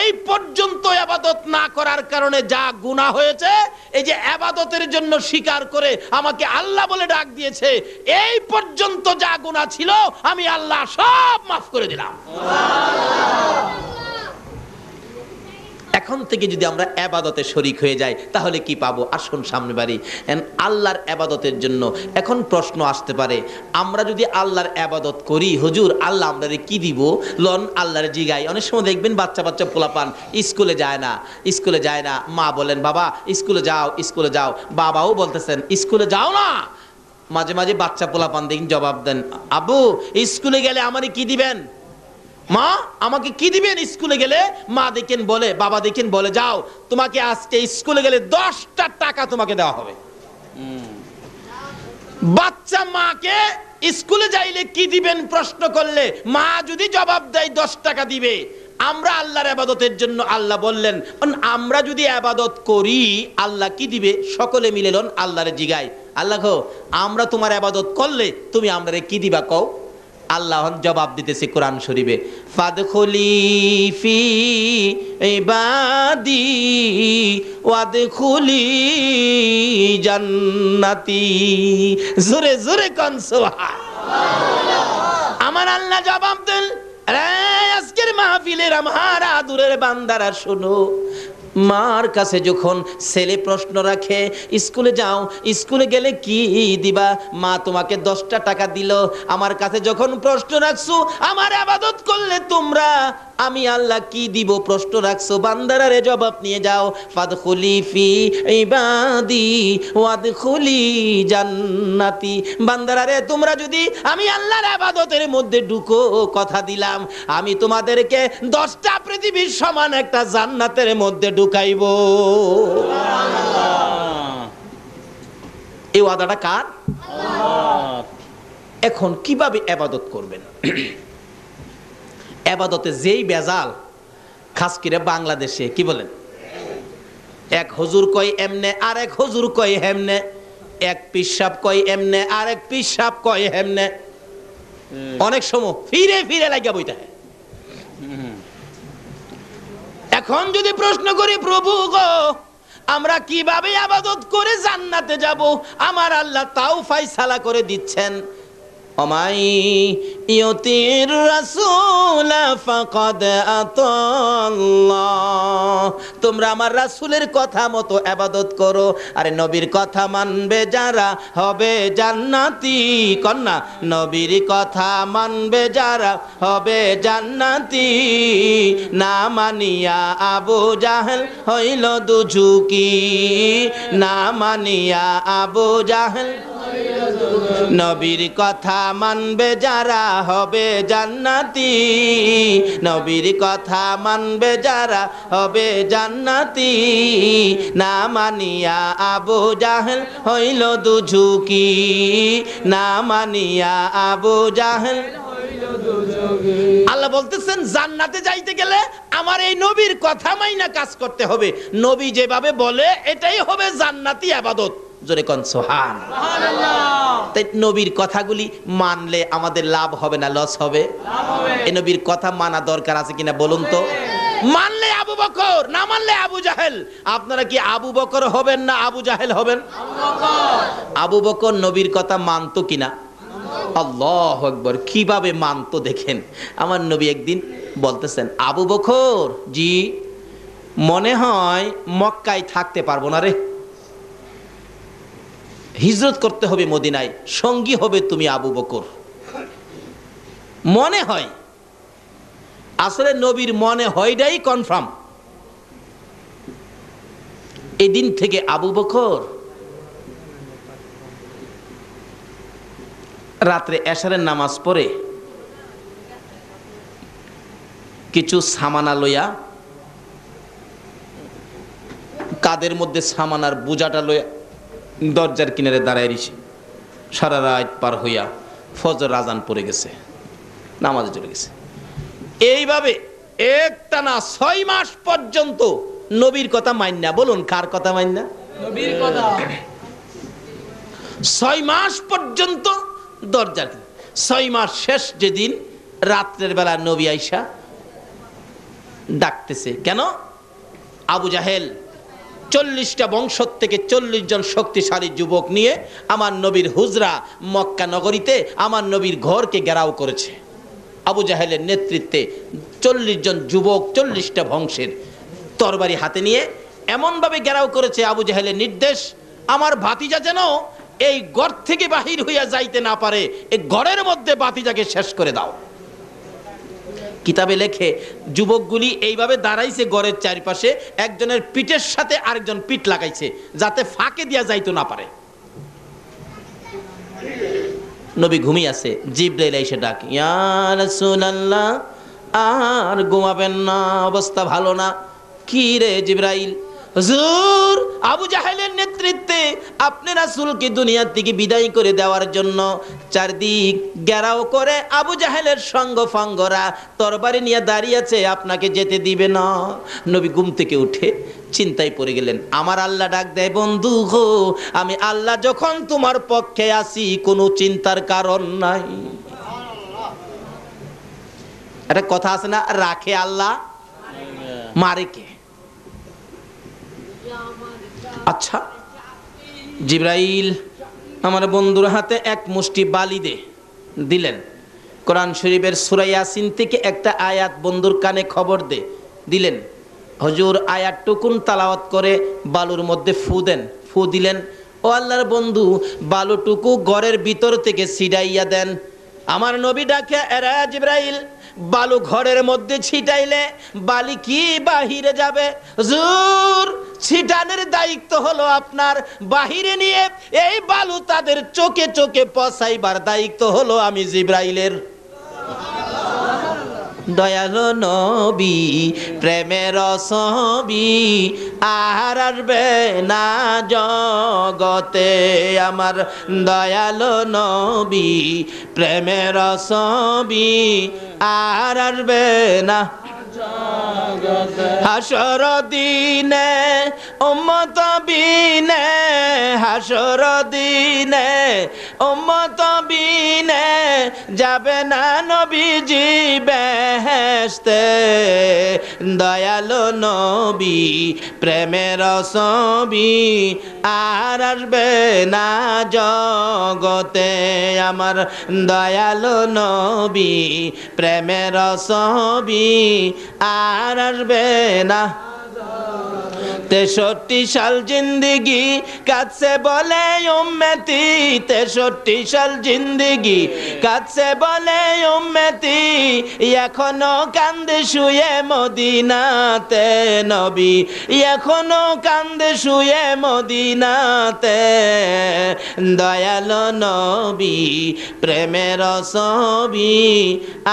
এই পর্যন্ত ইবাদত না করার কারণে যা গুনাহ হয়েছে, এই যে ইবাদতের জন্য স্বীকার করে আমাকে আল্লাহ বলে ডাক দিয়েছে, এই পর্যন্ত যা গুনাহ ছিল আমি আল্লাহ সব মাফ করে দিলাম। এখন থেকে যদি আমরা ইবাদতে শরীক হয়ে যাই তাহলে কি পাবো? আসুন সামনে বাড়ি। আল্লাহর ইবাদতের জন্য এখন প্রশ্ন আসতে পারে, আমরা যদি আল্লাহর ইবাদত করি, হুজুর আল্লাহ আমাদের কি দিব? লন আল্লাহর জিগাই। অনেক সময় দেখবেন বাচ্চা বাচ্চা পোলাপান স্কুলে যায় না, স্কুলে যায় না, মা বলেন বাবা স্কুলে যাও, স্কুলে যাও, বাবাও বলতেছেন স্কুলে যাও না। মাঝে মাঝে বাচ্চা পোলাপান দেখেন জবাব দেন, আব্বু স্কুলে গেলে আমারে কি দিবেন? মা আমাকে কি দিবেন স্কুলে গেলে? মা দেখেন বলে, বাবা দেখেন বলে, যাও তোমাকে আজকে স্কুলে গেলে 10টা টাকা তোমাকে দেওয়া হবে। বাচ্চা মাকে স্কুলে যাইলে কি দিবেন প্রশ্ন করলে মা যদি জবাব দেয় 10 টাকা দিবে। আমরা আল্লাহর ইবাদতের জন্য আল্লাহ বললেন, আমরা যদি ইবাদত করি আল্লাহ কি দিবে? সকলে মিলে লন আল্লাহরে জিগাই, আল্লাহ গো আমরা তোমার ইবাদত করলে তুমি আমরারে কি দিবা কও? আল্লাহ জবাব দিতেছে কোরআন শরীফে, ফাদখুলি ফি ইবাদি ওয়াদখুলি জান্নাতি। জোরে জোরে কোন সুবহানাল্লাহ। আমার আল্লাহ জবাব দেন, আরে আজকের মাহফিলের আমার আদুরের বান্দারা শোনো, মার কাছে যখন ছেলে প্রশ্ন রাখে স্কুলে যাও, স্কুলে গেলে কি দিবা? মা তোমাকে 10টা টাকা দিল। আমার কাছে যখন প্রশ্ন রাখছো আমার ইবাদত করলে তোমরা আমি আল্লাহ কি দিব প্রশ্ন রাখছো, বান্দারারে জবাব নিয়ে যাও, ফাদখুলি ফি ইবাদি ওয়াদখুলি জান্নাতি। বান্দারারে তোমরা যদি আমি আল্লাহর ইবাদতের মধ্যে ঢুকো, কথা দিলাম আমি তোমাদেরকে 10টা পৃথিবীর সমান একটা জান্নাতের মধ্যে ঢুকাইব। এই ওয়াদাটা কার? আল্লাহর। এখন কিভাবে ইবাদত করবেন? ইবাদতে যেই বেজাল, খাস করে বাংলাদেশে, কি বলেন, এক হুজুর কয় এমনে, আরেক হুজুর কয় হেমনে, এক পিসাব কয় এমনে, আরেক পিসাব কয় হেমনে, অনেক সময় ফিরে ফিরে লাগিয়া বইতে হয়। এখন যদি প্রশ্ন করি, প্রভু গো আমরা কিভাবে ইবাদত করে জান্নাতে যাব? আমার আল্লাহ তাও ফায়সালা করে দিচ্ছেন, ওমাই ইউতির রাসূল ফাকাদ আতাল্লাহ। তোমরা আমার রাসূলের কথা মতো ইবাদত করো, আরে নবীর কথা মানবে যারা হবে জান্নাতি। কন্যা নবীর কথা মানবে যারা হবে জান্নাতি। না মানিয়া আবু জাহেল হইল দুঝুকি, না মানিয়া আবু জাহেল হইল দুঝুকি। নবীর কথা মানবে যারা হবে জান্নাতি, নবীর কথা মানবে যারা হবে জান্নাতি, না মানিয়া আবু জাহেল হইল দুঝুকি, না মানিয়া আবু জাহেল। আল্লাহ বলতেছেন জান্নাতে যাইতে গেলে আমার এই নবীর কথা মাইনা কাজ করতে হবে, নবী যেভাবে বলে এটাই হবে জান্নাতি ইবাদত। জোরে কোন সুবহানাল্লাহ। তাই নবীর কথাগুলি মানলে আমাদের লাভ হবে না লস হবে? এই নবীর কথা মানা দরকার আছে কিনা বলুন তো? মানলে আবু বকর, না মানলে আবু জাহেল। আপনারা কি আবু বকর হবেন না আবু জাহেল হবেন? আবু বকর নবীর কথা মানতো কিনা? আল্লাহু আকবার, কিভাবে মানতো দেখেন। আমার নবী একদিন বলতেছেন, আবু বকর জি, মনে হয় মক্কায় থাকতে পারবো না রে, হিজরত করতে হবে মদিনায়, সঙ্গী হবে তুমি আবু বকর। মনে হয়, আসলে নবীর মনে হয়টাই কনফার্ম। এই দিন থেকে আবু বকর রাত্রে এশারের নামাজ পড়ে কিছু সামানা লইয়া, কাদের মধ্যে সামানার বোঝাটা লইয়া দরজার কিনারে দাঁড়ায় রয়েছে। সারা রাত পার হইয়া ফজর আজান পড়ে গেছে, নামাজে চলে গেছে। এইভাবে একটানা 6 মাস পর্যন্ত নবীর কথা মাইন্না। বলুন কার কথা মাইন্না? নবীর কথা। 6 মাস পর্যন্ত দরজার, 6 মাস শেষ যেদিন রাত্রের বেলা নবী আইসা ডাকতেছে। কেন? আবু জাহেল 40টা বংশ থেকে 40 জন শক্তিশালী যুবক নিয়ে আমার নবীর হুজরা মক্কা নগরীতে আমার নবীর ঘরকে ঘেরাও করেছে। আবু জাহেলের নেতৃত্বে 40 জন যুবক 40টা বংশের তরবারি হাতে নিয়ে এমনভাবে ঘেরাও করেছে। আবু জাহেলের নির্দেশ, আমার ভাতিজা যেন এই ঘর থেকে বাহির হইয়া যাইতে না পারে, এই ঘরের মধ্যে ভাতিজাকে শেষ করে দাও। কিতাবে লেখে যুবকগুলি এইভাবে দাঁড়াইছে ঘরের চারপাশে, একজনের পিঠের সাথে আরেকজন পিঠ লাগাইছে যাতে ফাঁকে দিয়া যাইতো না পারে। নবী ঘুমিয়ে আছে, জিবরাইল এসে ডাক, ইয়া রাসূলুল্লাহ, আর ঘুমাবেন না, অবস্থা ভালো না। কি রে জিবরাইল? হুজুর, আবু জাহেলের নেতৃত্বে আপনি রাসূলকে দুনিয়া থেকে বিদায় করে দেওয়ার জন্য চারদিক ঘেরাও করে আবু জাহেলের সঙ্গ ফাঙ্গরা তরবারি নিয়ে দাঁড়িয়ে আছে, আপনাকে যেতে দিবে না। নবী ঘুম থেকে উঠে চিন্তায় পড়ে গেলেন। আমার আল্লাহ ডাক দেয়, বন্ধু গো, আমি আল্লাহ যখন তোমার পক্ষে আছি কোনো চিন্তার কারণ নাই। একটা কথা আছে না, রাখে আল্লাহ মারে কে? আচ্ছা, জিবরাইল আমার বন্ধুর হাতে এক মুষ্টি বালি দিলেন। কোরআন শরীফের সূরা ইয়াসিন থেকে একটা আয়াত বন্ধুর কানে খবর দিলেন। হুজুর আয়াতটুকুন তেলাওয়াত করে বালুর মধ্যে ফু দিলেন। ও আল্লাহর বন্ধু, বালুটুকু ঘরের ভিতর থেকে ছিটাইয়া দেন। আমার নবী ডাকে, এরা জিবরাইল, বালু ঘরের মধ্যে ছিটাইলে বালি কি বাহিরে যাবে? হুজুর, ছিটানোর দায়িত্ব হলো আপনার, বাহিরে নিয়ে এই বালু তাদের চোখে চোখে পৌঁছাইবার দায়িত্ব হলো আমি জিবরাইলের। দয়ালো নবী প্রেমের ছবি আর আসবে না জগতে, আমার দয়ালো নবী প্রেমের ছবি আর আসবে না হাসর দিনে উম্মত বিনে, হাসর দিনে উম্মত বিনে যাবে না নবীজি বেহেশতে। দয়ালো নবী প্রেমের ছবি আর আসবে না জগতে, আমার দয়ালো নবী প্রেমের ছবি আর আসবে না। 63 সাল জিন্দেগি কাছে বলে উম্মতি, 63 সাল জিন্দেগি কাছে বলে উম্মতি, এখনো কান্দে শুয়ে মদিনাতে নবী, এখনো কান্দে শুয়ে মদিনাতে। দয়ালো নবী প্রেমের ছবি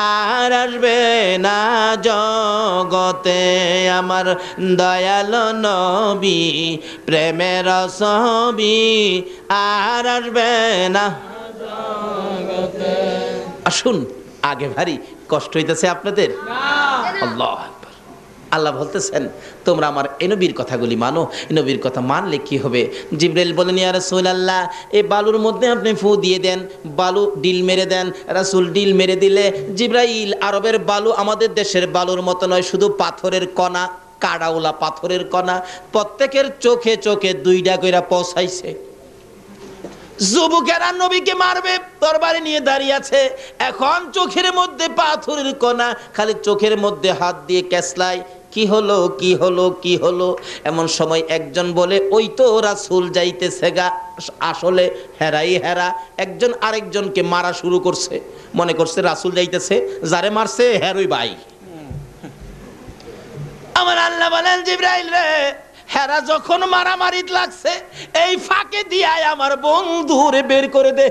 আর আসবে না জগতে, আমার দয়ালো নবী প্রেমের ছবি আর আসবে না জগতে। আসুন, আগে ভারী কষ্ট হইতেছে আপনাদের? আল্লাহ আকবার। আল্লাহ বলতেছেন তোমরা আমার এই নবীর কথাগুলি মানো। এই নবীর কথা মানলে কি হবে? জিবরাইল বলেন, ইয়া রাসূলুল্লাহ, এই বালুর মধ্যে আপনি ফু দিয়ে দেন, বালু ডিল মেরে দেন। রাসূল ডিল মেরে দিলে, জিবরাইল আরবের বালু আমাদের দেশের বালুর মতো নয়, শুধু পাথরের কণা, কাড়াওলা পাথরের কণা, প্রত্যেকের চোখে চোখে 2টা কইরা পৌঁছাইছে। যুবকেরা নবীকে মারবে, তরবারি নিয়ে দাঁড়িয়ে আছে, এখন চোখের মধ্যে পাথরের কণা, খালি চোখের মধ্যে হাত দিয়ে কেসলাই, কি হলো কি হলো কি হলো? এমন সময় একজন বলে, ওই তো রাসূল যাইতেছে গা। আসলে হেরাই হেরা, একজন আরেকজনকে মারা শুরু করছে, মনে করছে রাসূল যাইতেছে, যারে মারছে হেরই ভাই। আমার আল্লাহ বলেন, জিবরাইল রে, হেরা যখন মারামারিত লাগছে, এই ফাঁকে দিয়ে আমার বন্ধুরে বের করে দে।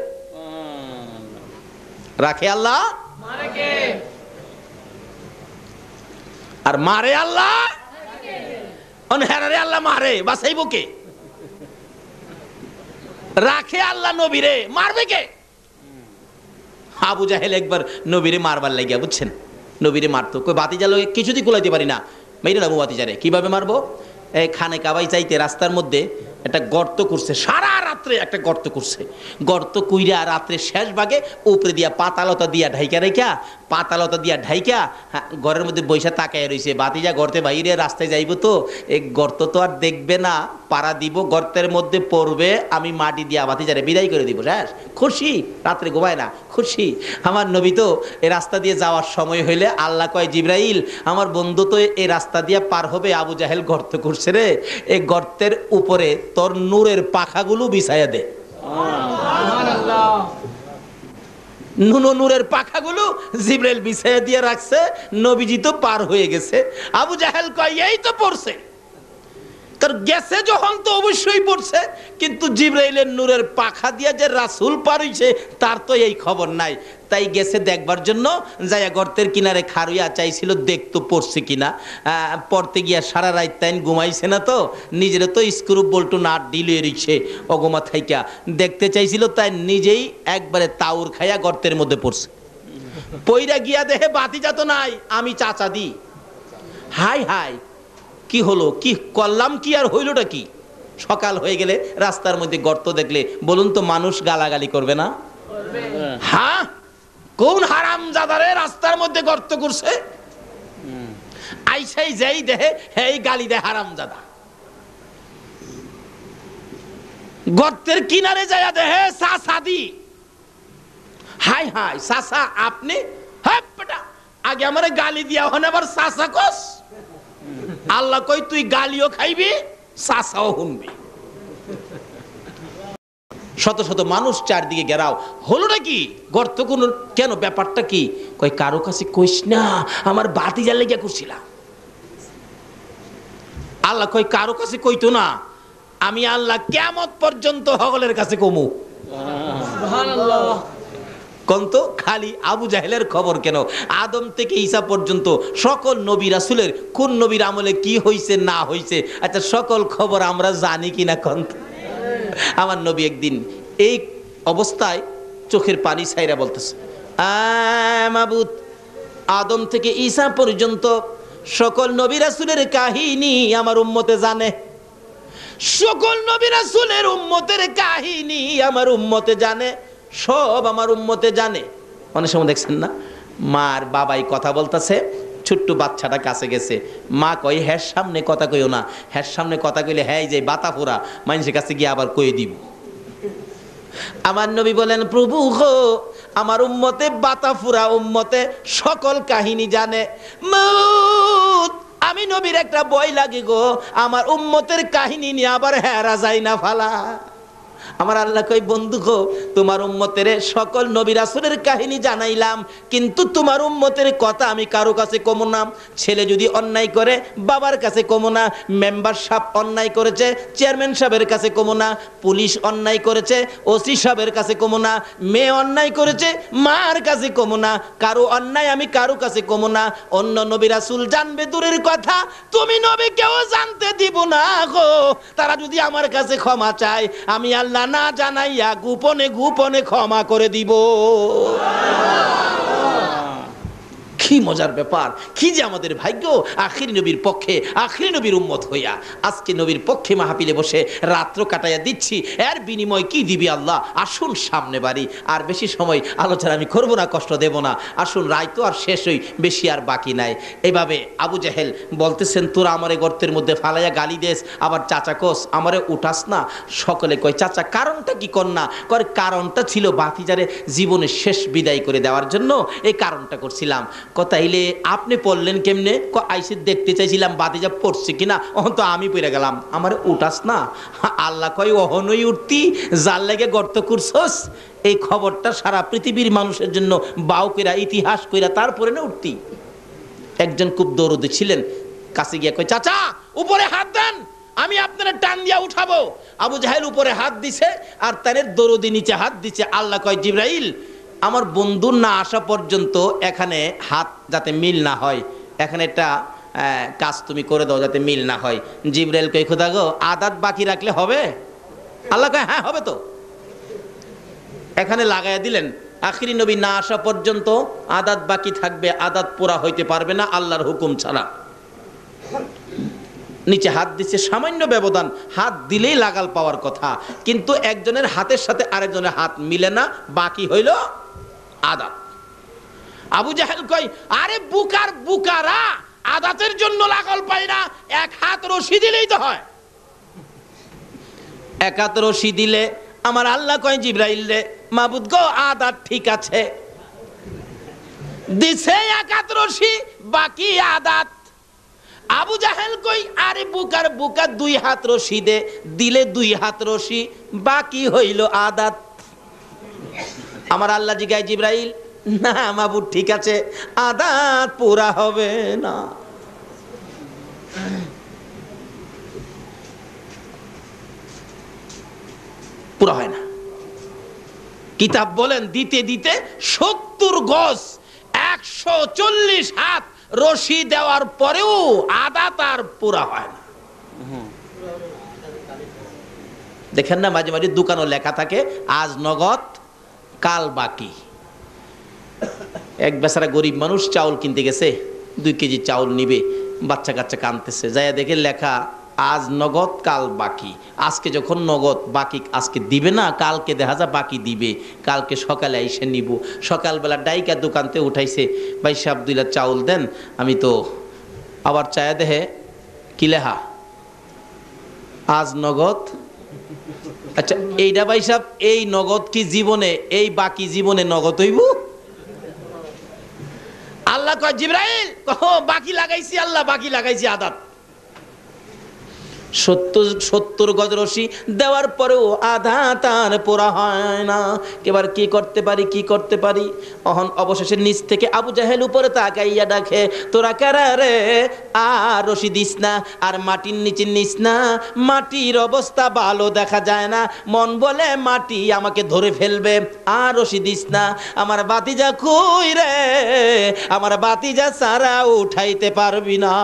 রাখে আল্লাহ আর মারে আল্লাহ, হেরারে আল্লাহ মারে, বাঁচাইব কে? রাখে আল্লাহ নবীরে, মারবে কে? আবু জাহেল একবার নবীরে মারবার লাগিয়া, বুঝছেন, নবীরে মারতো, কই বাতিজা লগে কিছুতেই কুলাইতে পারি না, মেরে না বাতিজারে, কিভাবে মারবো? এই খানে কাবাই চাইতে রাস্তার মধ্যে একটা গর্ত করছে, সারা রাত্রে একটা গর্ত করছে, গর্ত কইরা রাত্রে শেষ ভাগে উপরে দিয়া পাতালতা দিয়া ঢাইকা রেখা, পাতালতা দিয়া ঢাইকা ঘরের মধ্যে বৈশা তাকায় রয়েছে। বাতিজা গর্তে বাইরে রাস্তায় যাইব, তো এই গর্ত তো আর দেখবে না, পাড়া দিব, গর্তের মধ্যে পড়বে, আমি মাটি দিয়া বাতিজারে বিদায় করে দিব, শেষ। খুশি, রাত্রে ঘুমায় না, খুশি। আমার নবী তো এই রাস্তা দিয়ে যাওয়ার সময় হইলে আল্লাহ কয়, জিবরাইল, আমার বন্ধু তো এই রাস্তা দিয়ে পার হবে, আবু জাহেল গর্ত করছে রে, এই গর্তের উপরে তোর নূরের পাখাগুলো বিছাইয়া দে। নূরের পাখাগুলো জিবরাইল বিছাইয়া দিয়ে রাখছে, নবীজি তো পার হয়ে গেছে। আবু জাহেল কয়, এই তো পড়ছে, তার গেছে যখন তো অবশ্যই পড়ছে, কিন্তু জিবরাইলের নূরের পাখা দিয়া যে রাসূল পার হইছে তার তো এই খবর নাই। তাই গেছে দেখবার জন্য, যাইয়া গর্তের কিনারে খারুইয়া চাইছিল দেখতো পড়ছে কিনা। পড়তে গিয়া সারা রাত তাইন ঘুমাইছে না, তো নিজের তো স্ক্রু বল্টু নাট ডিলে রইছে, অগমা থাইকা দেখতে চাইছিল, তাই নিজেই একবারে তাউর খাইয়া গর্তের মধ্যে পড়ছে। পইরা গিয়া দেখে বাতিজা তো নাই, আমি চাচা দি। হাই হাই, কি হলো, কি করলাম, কি আর হইলটা কি? সকাল হয়ে গেলে রাস্তার মধ্যে গর্ত দেখলে বলুন তো মানুষ গালাগালি করবে না? হ্যাঁ, কোন হারামজাদারে রাস্তার মধ্যে গর্ত করছে? আইসাই যাই দেহে এই গালি দে হারামজাদা। গর্তের কিনারে যাইয়া দেহে সাসাদি, হাই হাই সাসা আপনি, হ্যাঁ বেটা, আগে আমারে গালি দিয়া হন, আবার সাসা কস। আল্লাহ কই, তুই গালিও খাইবি, সাসাও শুনবি। শত শত মানুষ চারদিকে ঘেরাও, হলো নাকি? গর্ত কোন, কেন, ব্যাপারটা কি? কই, কারো কাছে কইস না, আমার বাতিজা লেগে করছিলাম। আল্লাহ কই, কারো কাছে কইতো না, আমি আল্লাহ কিয়ামত পর্যন্ত সকলের কাছে কমু। সুবহানাল্লাহ। কন্ত খালি আবু জাহেলের খবর কেন? আদম থেকে ঈসা পর্যন্ত সকল নবী রাসূলের কোন নবীর আমলে কি হইছে না হইছে, আচ্ছা সকল খবর আমরা জানি কিনা কন্ত? আমার নবী একদিন এই অবস্থায় চোখের পানি ছাইরা বলতেছে, মাবুদ, আদম থেকে ঈসা পর্যন্ত সকল নবী রাসূলের কাহিনী আমার উম্মতে জানে, সকল নবী রাসূলের উম্মতের কাহিনী আমার উম্মতে জানে, সব আমার উম্মতে জানে। অনেক সময় দেখছেন না, মার বাবাই কথা বলতেছে, ছোট্ট বাচ্চাটা কাছে গেছে, মা কই, হ্যাঁ সামনে কথা কইও না, হ্যাঁ সামনে কথা কইলে হ্যাঁ যে বাতা ফোরা, মানুষের কাছে গিয়ে আবার কয়ে দিব। আমার নবী বলেন, প্রভু গো, আমার উম্মতে বাতা ফুরা উম্মতে সকল কাহিনী জানে। আমি নবীর একটা ভয় লাগে গো, আমার উম্মতের কাহিনী নিয়ে আবার হেরা যায় না ফালা। আমার আল্লাহ কই বন্ধু গো, তোমার উম্মতের সকল নবী রাসূলের কাহিনী জানাইলাম, কিন্তু তোমার উম্মতের কথা আমি কারো কাছে কমো না। ছেলে যদি অন্যায় করে বাবার কাছে কমো না, মেম্বার সাহেব অন্যায় করেছে চেয়ারম্যান সাহেবের কাছে কমো না, পুলিশ অন্যায় করেছে ওসি সাহেবের কাছে কমো না, মেয়ে অন্যায় করেছে মার কাছে কমো না, কারো অন্যায় আমি কারো কাছে কমো না। অন্য নবী রাসূল জানবে দূরের কথা, তুমি নবী কেউ জানতে দিব না গো। তারা যদি আমার কাছে ক্ষমা চায়, আমি আল্লাহ না জানাইয়া গোপনে গোপনে ক্ষমা করে দিব। কি মজার ব্যাপার, কি যে আমাদের ভাগ্য আখির নবীর পক্ষে, আখির নবীর উম্মত হইয়া আজকে নবীর পক্ষে মাহফিলে বসে রাত্র কাটাইয়া দিচ্ছি। এর বিনিময় কি দিবি আল্লাহ? আসুন সামনে বাড়ি, আর বেশি সময় আলোচনা আমি করব না, কষ্ট দেব না। আসুন, রায় তো আর শেষ হই, বেশি আর বাকি নাই। এইভাবে আবু জাহেল বলতেছেন, তোরা আমারে গর্তের মধ্যে ফালাইয়া গালি দেস, আবার চাচা কোস আমারে উঠাস না। সকলে কয় চাচা কারণটা কি কন্যা? করে কারণটা ছিল ভাতিজারে জীবনের শেষ বিদায় করে দেওয়ার জন্য এই কারণটা করছিলাম। কথাইলে আপনি পড়লেন কেমনে? আইসে দেখতে চাইছিলাম ভাতিজা পড়ছে কিনা, অহন তো আমি পড়ে গেলাম, আমার উঠাস না। আল্লাহ কয় অহনই উঠতি, যার লেগে গর্ত করছস। এই খবরটা সারা পৃথিবীর মানুষের জন্য বাউ কইরা ইতিহাস কইরা তারপরে না উঠতি। একজন খুব দরদি ছিলেন, কাছে গিয়া কয় চাচা উপরে হাত দেন, আমি আপনারা টান দিয়া উঠাবো। আবু জাহেল উপরে হাত দিছে আর তার দরদি নিচে হাত দিছে। আল্লাহ কয় জিবরাইল, আমার বন্ধু না আসা পর্যন্ত এখানে হাত যাতে মিল না হয়, এখানে একটা কাজ তুমি করে দাও যাতে মিল না হয়। জিবরাইল কই খোদা গো, আদাত বাকি রাখলে হবে? আল্লাহ কয় হ্যাঁ হবে তো। এখানে লাগাইয়া দিলেন, আখিরি নবী না আসা পর্যন্ত আদাত বাকি থাকবে, আদাত পুরা হইতে পারবে না আল্লাহর হুকুম ছাড়া। নিচে হাত দিচ্ছে, সামান্য ব্যবধান, হাত দিলেই লাগাল পাওয়ার কথা, কিন্তু একজনের হাতের সাথে আরেকজনের হাত মিলে না, বাকি হইল আদাত। আবু জাহেল কই আরে বুকার বুকারা, আদাতের জন্য লাগাল পায় না, এক হাত রশি দিলেই তো হয়। এক হাত রশি দিলে আমার আল্লাহ কয় জিবরাইল রে, মাবুদ গো আদাত ঠিক আছে, দিছে এক হাত রশি, বাকি আদাত। আবু জাহেল কই আরে বুকার বুকা, দুই হাত রশি দে, দিলে দুই হাত রশি, বাকি হইল আদাত। আমার আল্লাহ জিগায় জিবরাইল, না মাবুদ ঠিক আছে, আদাত পুরা হবে না। পুরা হয় না। কিতাব বলেন দিতে দিতে 70 গজ 140 হাত রশি দেওয়ার পরেও আদাত আর পুরা হয় না। দেখেন না মাঝে মাঝে দোকানও লেখা থাকে আজ নগদ কাল বাকি। এক বেচারা গরিব মানুষ চাউল কিনতে গেছে, 2 কেজি চাউল নিবে, বাচ্চা কাচ্চা কানতেছে, যাইয়া দেখে লেখা আজ নগদ কাল বাকি। আজকে যখন নগদ বাকি আজকে দিবে না, কালকে দেখা যায় বাকি দিবে, কালকে সকালে এসে নিব। সকালবেলা ডাইকা দোকানতে উঠাইছে, ভাই সাহেব 2 লাখ চাউল দেন। আমি তো আবার চায়া দেহে কি লেখা আজ নগদ। আচ্ছা এইটা ভাই সাহেব, এই নগদ কি জীবনে, এই বাকি জীবনে নগদ হইব? আল্লাহ কয় জিবরাইল বাকি লাগাইছি, আল্লাহ বাকি লাগাইছি আদাত। 70 গজ রশি দেওয়ার পরেও আধা তার পোড়া হয় না। এবার কি করতে পারি, কি করতে পারি? অবশেষে নিচ থেকে আবু জাহেল উপরে তাকাইয়া ডাকে, তোরা কারা রে? আর রশি দিস না, আর মাটির নিচে নিস না, মাটির অবস্থা ভালো দেখা যায় না, মন বলে মাটি আমাকে ধরে ফেলবে, আর রশি দিস না। আমার বাতিজা কই রে? আমার বাতিজা সারা উঠাইতে পারবি না।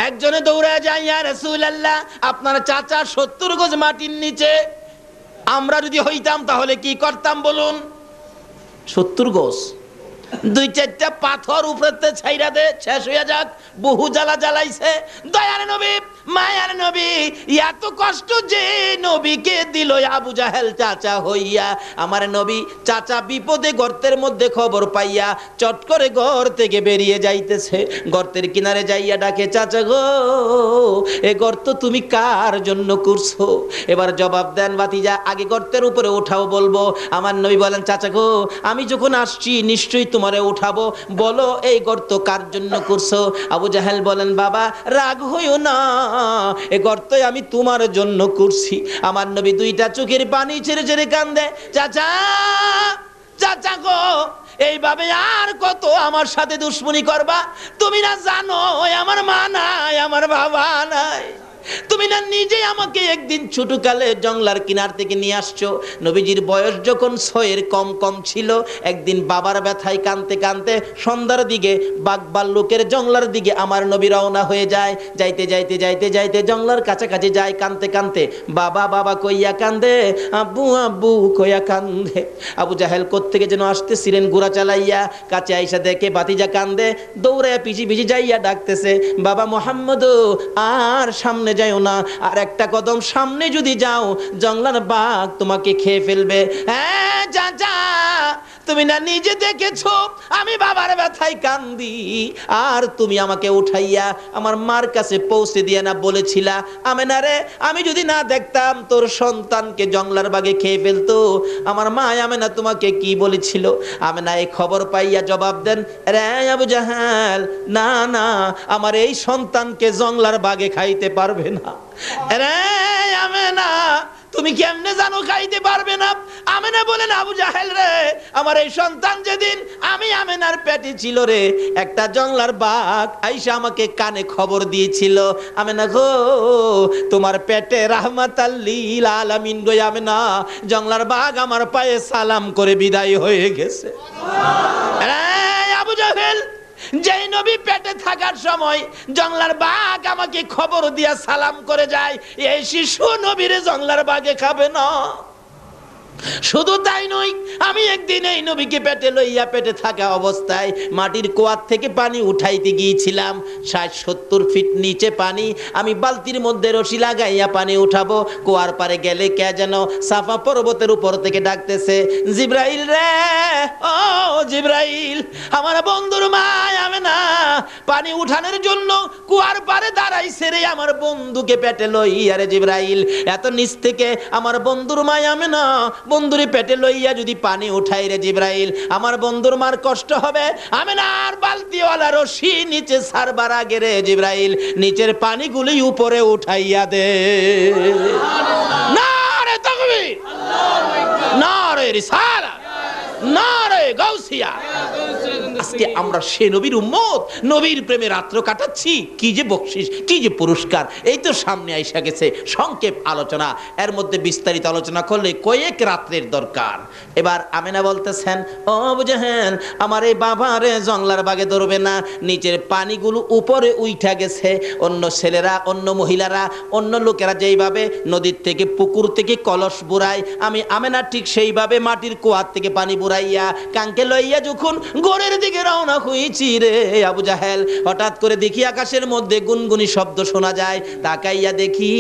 একজনে দৌড়ে যায়, ইয়া রাসূলুল্লাহ আপনার চাচা 70 গজ মাটির নিচে, আমরা যদি হইতাম তাহলে কি করতাম বলুন? 70 গজ, 2-4টা পাথর উপরেতে ছাইরা দে, শেষ হইয়া যাক। বহু জ্বালা জ্বালাইছে। দয়ার নবী, মায়ার নবী, এত কষ্ট যে নবীকে দিল আবু জাহেল চাচা হইয়া। আমার নবী চাচা বিপদে গর্তের মধ্যে খবর পাইয়া চট করে ঘর থেকে বেরিয়ে যাইতেছে। গর্তের কিনারে যাইয়া ডাকে, চাচা গো এ গর্ত তুমি কার জন্য করছো? এবার জবাব দেন ভাতিজা, আগে গর্তের উপরে ওঠাও বলবো। আমার নবী বলেন, চাচা গো আমি যখন আসছি নিশ্চয়ই তোমারে উঠাবো, বলো এই গর্ত কার জন্য করছো? আবু জাহেল বলেন, বাবা রাগ হইও না, এই গর্ত আমি তোমার জন্য করছি। আমার নবী দুইটা চোখের পানি ছেড়ে ছেড়ে কান্দে, চাচা চাচা গো, এইভাবে আর কত আমার সাথে দুশ্মনী করবা? তুমি না জানো আমার মা নাই, আমার বাবা নাই? তুমি না নিজে আমাকে একদিন ছোটকালে জংলার কিনার থেকে নিয়ে আসছো। নবীজির বয়স যখন 6 কম কম ছিল, একদিন বাবার ব্যথায় কাঁদতে কাঁদতে সন্ধ্যার দিকে বাগবাল্লুকের জংলার দিকে আমার নবী রওনা হয়ে যায়। যাইতে যাইতে যাইতে যাইতে জংলার কাছাকাছি যায়, কাঁদতে কাঁদতে বাবা বাবা কইয়া কান্দে, আব্বু আব্বু কইয়া কান্দে। আবু জাহেল কোত্থেকে যেন আসতেছিলেন ঘোড়া চালাইয়া, কাছে আইসা দেখে বাতিজা কান্দে, দৌড়ে পিছি পিছি যাইয়া ডাকতেছে, বাবা মোহাম্মদ আর সামনে যাও না, আর একটা কদম সামনে যদি যাও জংলার বাঘ তোমাকে খেয়ে ফেলবে। হ্যাঁ চাচা, তুমি না নিজে দেখেছো আমি বাবার ব্যথায় কান্দি, আর তুমি আমাকে উঠাইয়া আমার মার কাছে পৌঁছে দিয়ে না বলেছিলা, আমেনা রে আমি যদি না দেখতাম তোর সন্তানকে জংলার বাঘে খেয়ে ফেলতো। আমার মা আমেনা তোমাকে কি বলেছিল? আমেনা এই খবর পাইয়া জবাব দেন, রে আবু জাহেল, না না, আমার এই সন্তানকে জংলার বাঘে খাইতে পারবে না। রে আমেনা, তুমি কেমনে জানো খাইতে পারবে না? আমেনা বলেন, আবু জাহেল রে, আমার এই সন্তান যেদিন আমি আমেনার পেটে ছিল রে, একটা জংলার বাঘ আইসা আমাকে কানে খবর দিয়েছিল, আমেনা গো তোমার পেটে রাহমাতাল লিল আলামিন গো আমেনা, জংলার বাঘ আমার পায়ে সালাম করে বিদায় হয়ে গেছে। আবু জাহেল, যেই নবী পেটে থাকার সময় জংলার বাঘ আমাকে খবর দিয়া সালাম করে যায়, এই শিশু নবীরে জংলার বাঘে খাবে না। শুধু তাই নয়, আমি একদিন এই নবীকে পেটে লইয়া পেটে থাকা অবস্থায় মাটির কুয়ার থেকে পানি উঠাইতে গিয়েছিলাম। 60-70 ফিট নিচে পানি, আমি বালতির মধ্যে রশি লাগাইয়া পানি উঠাবো। কুয়ার পারে গেলে কে যেন সাফা পর্বতের উপর থেকে ডাকতেছে, জিব্রাইল রে, ও জিব্রাইল, আমার বন্ধুর মা আমেনা পানি উঠানোর জন্য কুয়ার পারে দাঁড়াইছে রে, আমার বন্ধুকে পেটে লইয়া রে জিব্রাইল। এত নিচ থেকে আমার বন্ধুর মা আমেনা বন্ধুরে পেটে লইয়া যদি পানি উঠাই রে জিব্রাইল, আমার বন্ধুর মার কষ্ট হবে। আমেনার বালতিওয়ালা রশি নিচে ছাড়বার আগে রে জিব্রাইল নিচের পানিগুলি উপরে উঠাইয়া দে। নারে তাকবীর, নারে রিসালাত, নারে গাউসিয়া। আজকে আমরা সে নবীর উম্মত, নবীর প্রেমে রাত্র কাটাচ্ছি, কি যে বকশিস, কি যে পুরস্কার, এই তো সামনে আইসা গেছে। সংক্ষেপ আলোচনা, এর মধ্যে বিস্তারিত আলোচনা করলে কয়েক রাত্রের দরকার। এবার আমেনা বলতেছেন, ও আবু জাহেল, আমার এই বাবারে জংলার বাগে ধরবে না, নিচের পানিগুলো উপরে উইঠা গেছে। অন্য ছেলেরা, অন্য মহিলারা, অন্য লোকেরা যেইভাবে নদীর থেকে পুকুর থেকে কলস বুড়ায়, আমি আমেনা ঠিক সেইভাবে মাটির কুয়ার থেকে পানি বুড়াইয়া কাঙ্কে লইয়া যখন গোড়ের দিকে রওনা হইছি রে আবু জাহেল, হঠাৎ করে দেখি আকাশের মধ্যে গুনগুনি শব্দ শোনা যায়। তাকাইয়া দেখি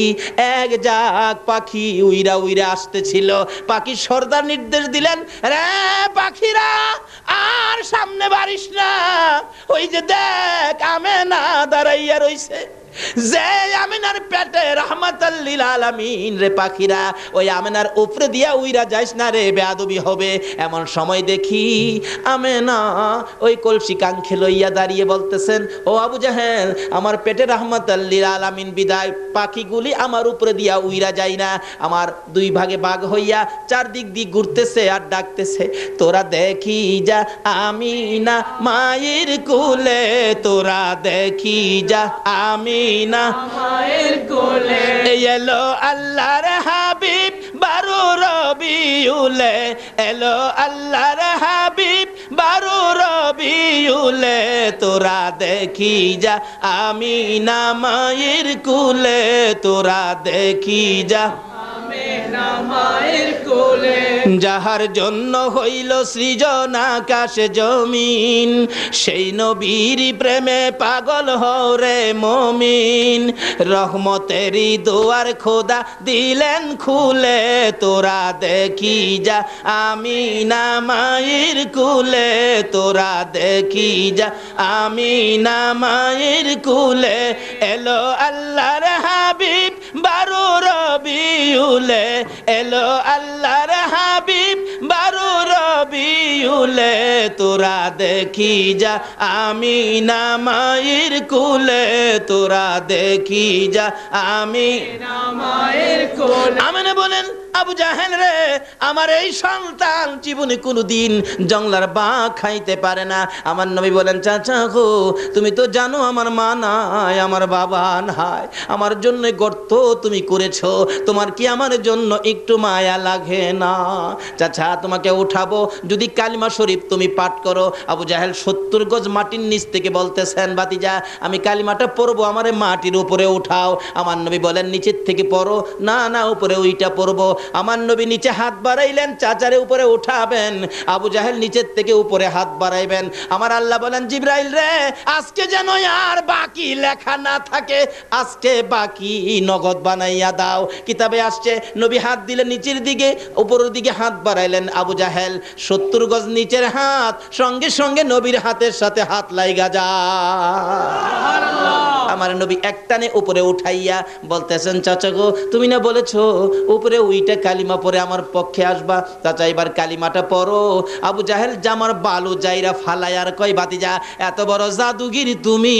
এক জাক পাখি উইরা উইরা আসতেছিল। পাখির সর্দার নির্দেশ দিলেন, রে পাখিরা আর সামনে বাড়িস না, ওই যে দেখ আমেনা দাঁড়াইয়া রইছে। যে আমেনার পেটে রাহমাতাল লিল আলামিন রে পাখিরা, ওই আমেনার উপরে দিয়া উইরা যাইস না রে, বেয়াদবি হবে। এমন সময় দেখি আমেনা ওই কলসি কাঙ্খে লইয়া দাঁড়িয়ে বলতেছেন, ও আবু জাহেল, আমার পেটে রাহমাতাল লিল আলামিন বিদায়, পাখিগুলি আমার উপরে দিয়া উইরা যায় না, আমার দুই ভাগে ভাগ হইয়া চারদিক দিয়ে ঘুরতেছে আর ডাকতেছে, তোরা দেখি যা আমিনা মায়ের কোলে, তোরা দেখি যা আমিনা মায়ের কোলে, এলো আল্লাহর হাবিব বারো রবিউলে, এলো আল্লাহর হাবিব বারো রবিউলে, তোরা দেখি যা আমিনা মায়ের কোলে, তোরা দেখি যা আমিনা মায়ের কোলে, যাহার জন্য হইল সৃজন আকাশ জমিন, সেই নবীর প্রেমে পাগল হরে মুমিন, রহমতেরই দুয়ার খোদা দিলেন খুলে, তোরা দেখি যা আমিনা মায়ের কুলে, তোরা দেখি যা আমিনা মায়ের কুলে, এলো আল্লাহর হাবিব বারো রবিউলে, এলো আল্লাহর হাবিব বারো রবিউলে, উলে তোরা দেখি যা, আমিনা মায়ের কুলে তোরা দেখি যা, আমিনা মায়ের কুলে। আমিনা বলেন আবু জাহেল রে, আমার এই সন্তান জীবনে কোনোদিন জংলার বা খাইতে পারে না। আমার নবী বলেন চাচা গো, তুমি তো জানো আমার মা নাই, আমার বাবা নাই, আমার জন্য গর্ত তুমি করেছো, তোমার কি আমার জন্য একটু মায়া লাগে না? চাচা তোমাকে উঠাবো, যদি কালিমা শরীফ তুমি পাঠ করো। আবু জাহেল 70 গজ মাটির নিচ থেকে বলতেছেন বাতিজা আমি কালিমাটা পড়বো, আমারে মাটির উপরে উঠাও। আমার নবী বলেন নিচের থেকে পড়ো। না না, উপরে ওইটা পড়বো। আমার নবী নিচে হাত বাড়াইলেন, চাচারে উপরে উঠাবেন। আবু জাহেল নিচের থেকে উপরে হাত বাড়াইবেন। আমার আল্লাহ বলেন জিবরাইল রে, আজকে যেন আর বাকি লেখা না থাকে, আজকে বাকি নগদ বানাইয়া দাও। কিতাবে আসছে নবী হাত দিলে নিচের দিকে, উপরের দিকে হাত বাড়াইলেন আবু জাহেল 70 গজ নিচের হাত, সঙ্গে সঙ্গে নবীর হাতের সাথে হাত লাইগা যায়। আমার নবী একটানে উপরে উঠাইয়া বলতেছেন চাচা গো, তুমি না বলেছো উপরে ওইটা কালিমা পরে আমার পক্ষে আসবা, চাচা এবার কালিমাটা পড়ো। আবু জাহেল জামার বালু যাইরা ফালাই আর কয় বাতিজা এত বড় জাদুগিরি তুমি,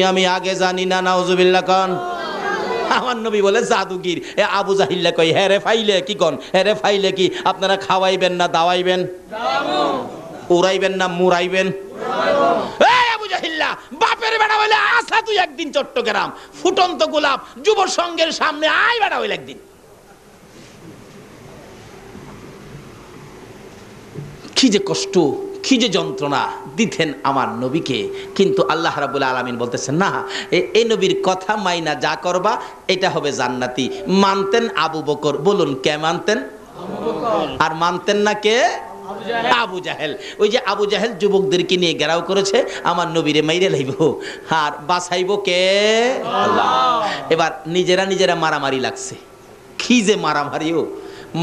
আমি আগে জানি না। নাউজুবিল্লাহ কন। আমার নবী বলে জাদুগির। এ আবু জাহিল্লা কই হ্যাঁ রে ফাইলে কি কন, হ্যাঁ রে ফাইলে কি আপনারা খাওয়াইবেন না দাওয়াইবেন, উড়াইবেন না মুড়াইবেন? আবু জাহিল্লা বাপের বেড়া হইলে আসা তুই একদিন চট্টগ্রাম ফুটন্ত গোলাপ যুব সংঘের সামনে আয় বেড়া হইলে একদিন। কি যে কষ্ট, কি যে যন্ত্রণা দিতেন আমার নবীকে, কিন্তু আল্লাহ রাব্বুল আলামিন বলতেছেন না, এই নবীর কথা মাইনা যা করবা এটা হবে জান্নাতি। মানতেন আবু বকর, বলুন কে মানতেন? আর মানতেন না কে? আবু জাহেল। ওই যে আবু জাহেল যুবকদেরকে নিয়ে ঘেরাও করেছে, আমার নবীরে মাইরে লাইব, আর বাঁচাইব কে? আল্লাহ। এবার নিজেরা মারামারি লাগছে। কি যে মারামারিও,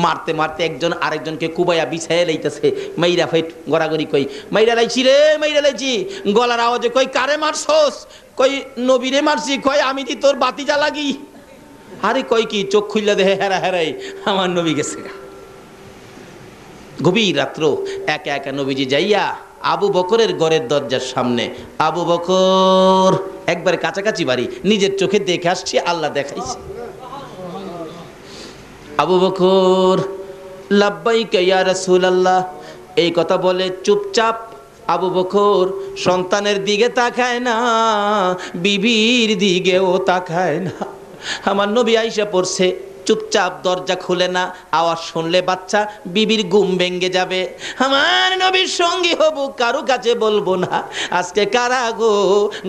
মারতে মারতে একজন আরেকজনকে কুবাইয়া বিছাইয়া লাইতেছে, মাইরা ফাইট গড়াগড়ি, কই মাইরা লাইছি রে, মাইরা লাইছি। গলার আওয়াজে কই কারে মারছস? কই নবীরে মারছি। কই আমি কি তোর বাতিজা লাগি? আরে কই কি চোখ খুললা দেহে হেরা হেরাই আমার নবী গেছে। গভীর রাত্র একা একা নবীজি যাইয়া আবু বকরের ঘরের দরজার সামনে, আবু বকর একবারে কাছাকাছি বাড়ি, নিজের চোখে দেখে আসছি, আল্লাহ দেখাইছে। আবু বকর লাব্বাইকা ইয়া রাসূলুল্লাহ এই কথা বলে চুপচাপ আবু বকর সন্তানের দিকে তাকায় না, বিবির দিকেও তাকায় না। আমার নবী আইসা পড়ছে, চুপচাপ দরজা খুলে না, আওয়াজ শুনলে বাচ্চা বিবির ঘুম ভেঙে যাবে। আমার নবীর সঙ্গী হব, কারো কাছে বলবো না। আজকে কারা গো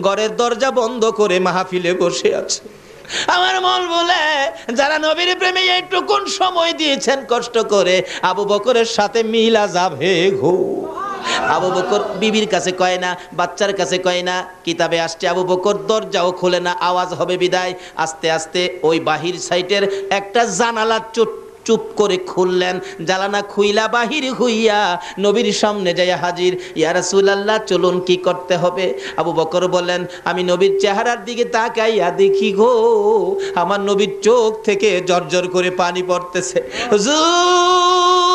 ঘরের দরজা বন্ধ করে মাহফিলে বসে আছে? আমার মন বলে যারা নবীর প্রেমে একটুকুন সময় দিয়েছেন কষ্ট করে, আবু বকরের সাথে মিলা যাবে গো। আবু বকর বিবির কাছে কয় না, বাচ্চার কাছে কয় না। কিতাবে আসছে আবু বকর দরজাও খোলে না, আওয়াজ হবে বিদায়। আস্তে আস্তে ওই বাহির সাইটের একটা জানালা চুপ করে খুললেন, জানালা খুইলা বাহির হইয়া নবীর সামনে যাইয়া হাজির। ইয়া রাসূলুল্লাহ চলুন কি করতে হবে? আবু বকর বলেন আমি নবীর চেহারার দিকে তাকাইয়া দেখি গো, আমার নবীর চোখ থেকে জর্জর করে পানি পড়তেছে। হুজুর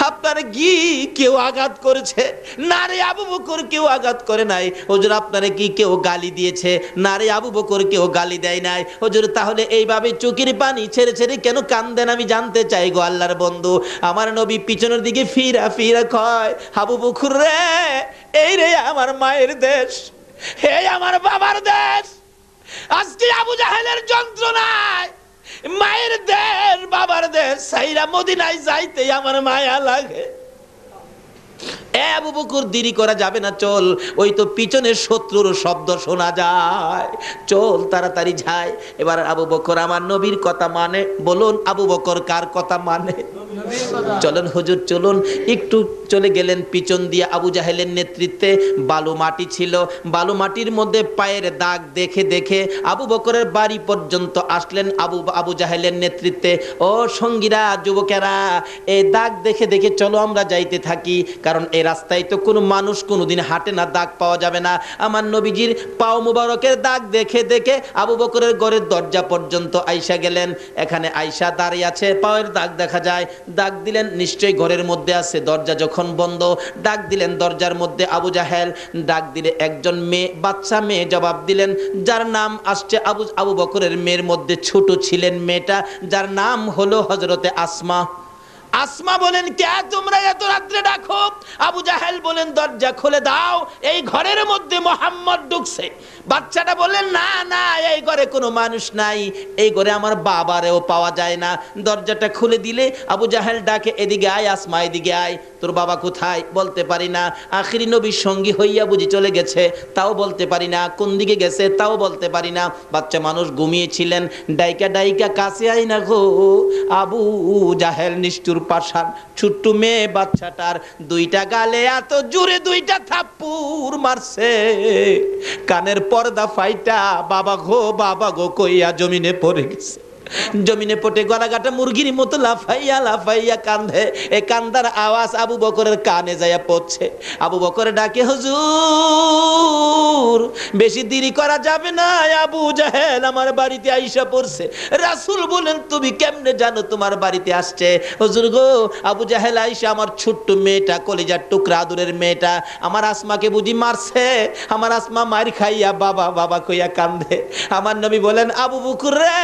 আপনার কি কেউ আঘাত করেছে? না রে আবু বকর কেউ আঘাত করে নাই। হুজুর আপনারে কি কেউ গালি দিয়েছে? না রে আবু বকর কেউ গালি দেয় নাই। হুজুর তাহলে এইভাবে চোখের পানি ছেড়ে ছেড়ে কেন কান্দেন আমি জানতে চাই গো আল্লাহর বন্ধু। আমার নবী পিছনের দিকে ফিরা ফিরা কয় আবু বকর রে, এই রে আমার মায়ের দেশ, এই আমার বাবার দেশ। আজকে আবু জাহেলের যন্ত্রণায় মায়ের দেশ বাবার দেশ সাইরা মদিনায় যাইতে আমার মায়া লাগে। আবু বকর দেরি করা যাবে না, চল, ওই তো পিছনের শত্রুর শব্দ শোনা যায়, চল তাড়াতাড়ি যায়। এবার আবু বকর আমার নবীর কথা মানে, বলুন আবু বকর কার কথা মানে? চলেন হুজুর চলুন। একটু চলে গেলেন পিছন দিয়ে, আবু জাহেলের নেতৃত্বে বালু মাটি ছিল, বালু মাটির মধ্যে পায়ের দাগ দেখে দেখে আবু বকরের বাড়ি পর্যন্ত আসলেন আবু জাহেলের নেতৃত্বে। ও সঙ্গীরা, যুবকেরা, এই দাগ দেখে দেখে চলো আমরা যাইতে থাকি, কারণ এই রাস্তায় তো কোনো মানুষ কোনোদিন হাঁটে না, দাগ পাওয়া যাবে না। আমার নবীজির পাও মুবারকের দাগ দেখে দেখে আবু বকরের ঘরের দরজা পর্যন্ত আইসা গেলেন। এখানে আইসা দাঁড়িয়ে আছে, পায়ের দাগ দেখা যায়, ডাক দিলেন, নিশ্চয়ই ঘরের মধ্যে আছে। দরজা যখন বন্ধ, ডাক দিলেন, দরজার মধ্যে আবু জাহেল। ডাক দিলে একজন মেয়ে, বাচ্চা মেয়ে জবাব দিলেন, যার নাম আসছে আবু বকরের মেয়ের মধ্যে ছোট ছিলেন মেয়েটা, যার নাম হলো হযরতে আসমা। আসমা বলেন, কে তোমরা এত রাত্রে ডাকো? আবু জাহেল বলেন, দরজা খুলে দাও, এই ঘরের মধ্যে মুহাম্মদ ঢুকছে। বাচ্চাটা বললেন, না না, এই ঘরে কোনো মানুষ নাই, এই ঘরে আমার বাবারেও পাওয়া যায় না। দরজাটা খুলে দিলে আবু জাহেল ডাকে, এদিকে আয় আসমা, এদিকে আয়। তোর বাবা কোথায়? বলতে পারি না। আখিরি নবীর সঙ্গী হইয়া বুঝি চলে গেছে, তাও বলতে পারি না। কোন দিকে গেছে তাও বলতে পারি না। বাচ্চা মানুষ ঘুমিয়েছিলেন। ডাইকা ডাইকা কাছে আই না গো। আবু জাহেল নিষ্ঠুর পাষাণ, ছোট্ট মেয়ে বাচ্চাটার দুইটা গালে এত জোরে দুইটা থাপ্পড় মারছে, কানের পর্দা ফাইটা বাবা গো কইয়া জমিনে পড়ে গেছে। জমিনে পড়ে গলাগাটা মুরগির মতো লাফাইয়া লাফাইয়া কান্দে। এই কান্দার আওয়াজ আবু বকরের কানে যাইয়া পড়ছে। আবু বকর ডাকে, হুজুর বেশি দেরি করা যাবে না, আবু জাহেল আমার বাড়িতে আইসা পড়ছে। রাসূল বলেন, তুমি কেমনে জানো তোমার বাড়িতে আসছে? হুজুর গো, আবু জাহেল আইসা আমার ছোট্ট মেয়েটা, কলিজার টুকরা আদরের মেয়েটা, আমার আসমাকে বুঝি মারছে। আমার আসমা মার খাইয়া বাবা বাবা কইয়া কান্দে। আমার নবী বলেন, আবু বকর রে,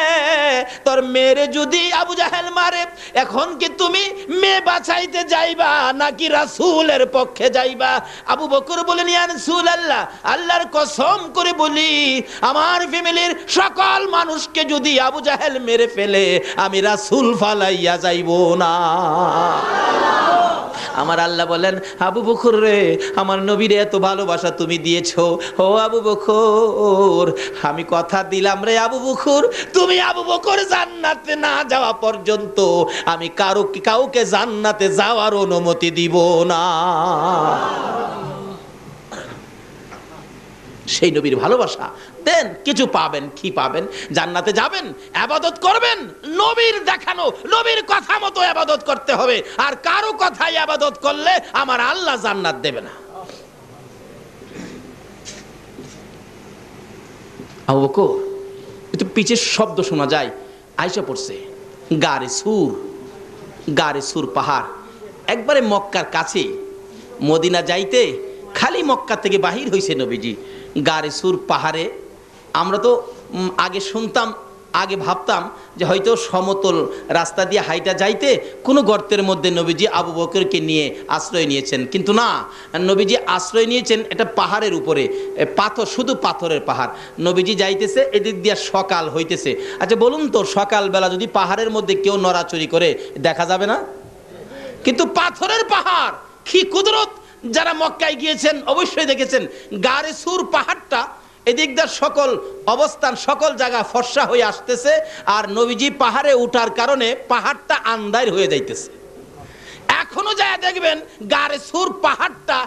তোর মেয়েরে যদি আবু জাহেল মারে, এখন কি তুমি মেয়ে বাঁচাইতে যাইবা নাকি রাসূলের পক্ষে যাইবা? আবু বকর বলেন, ইয়া রাসূলুল্লাহ, আল্লাহর কসম করে বলি, আমার ফ্যামিলির সকল মানুষকে যদি আবু জাহেল মেরে ফেলে, আমি রাসূল ফালাইয়া যাইব না। আমার আল্লাহ বলেন, আবু বকর রে, আমার নবীরে এত ভালোবাসা তুমি দিয়েছো, ও আবু বকর, আমি কথা দিলাম রে আবু বকর, তুমি আবু বকর জান্নাতে না যাওয়া পর্যন্ত আমি কাউকে জান্নাতে যাওয়ার অনুমতি দিব না। সেই নবীর ভালোবাসা দেন, কিছু পাবেন। কি পাবেন? জান্নাতে যাবেন, ইবাদত করবেন, নবীর দেখানো নবীর কথা মতো ইবাদত করতে হবে। আর কারো কথায় ইবাদত করলে আমার আল্লাহ জান্নাত দেবে না। আবু বকর, একটু পিছের শব্দ শোনা যায়, আইসা পড়ছে। গারে সুর পাহাড়, একবারে মক্কার কাছে। মদিনা যাইতে খালি মক্কা থেকে বাহির হইছে নবীজি। গারে সুর পাহাড়ে আমরা তো আগে শুনতাম, আগে ভাবতাম যে হয়তো সমতল রাস্তা দিয়ে হাইটা যাইতে কোনো গর্তের মধ্যে নবীজি আবু বকরকে নিয়ে আশ্রয় নিয়েছেন, কিন্তু না, নবীজি আশ্রয় নিয়েছেন এটা পাহাড়ের উপরে, পাথর, শুধু পাথরের পাহাড়। নবীজি যাইতেছে, এদিক দিয়ে সকাল হইতেছে। আচ্ছা বলুন তো, সকালবেলা যদি পাহাড়ের মধ্যে কেউ নড়াচড়ি করে দেখা যাবে না? কিন্তু পাথরের পাহাড়, কি কুদরত! যারা মক্কায় গিয়েছেন অবশ্যই দেখেছেন, গারে সুর পাহাড়টা এদিকদার সকল অবস্থান, সকল জায়গা ফর্সা হয়ে আসতেছে, আর নবীজি পাহাড়ে উঠার কারণে পাহাড়টা আন্ধার হয়ে যাইতেছে। এখনো যায় দেখবেন গারে সুর পাহাড়টা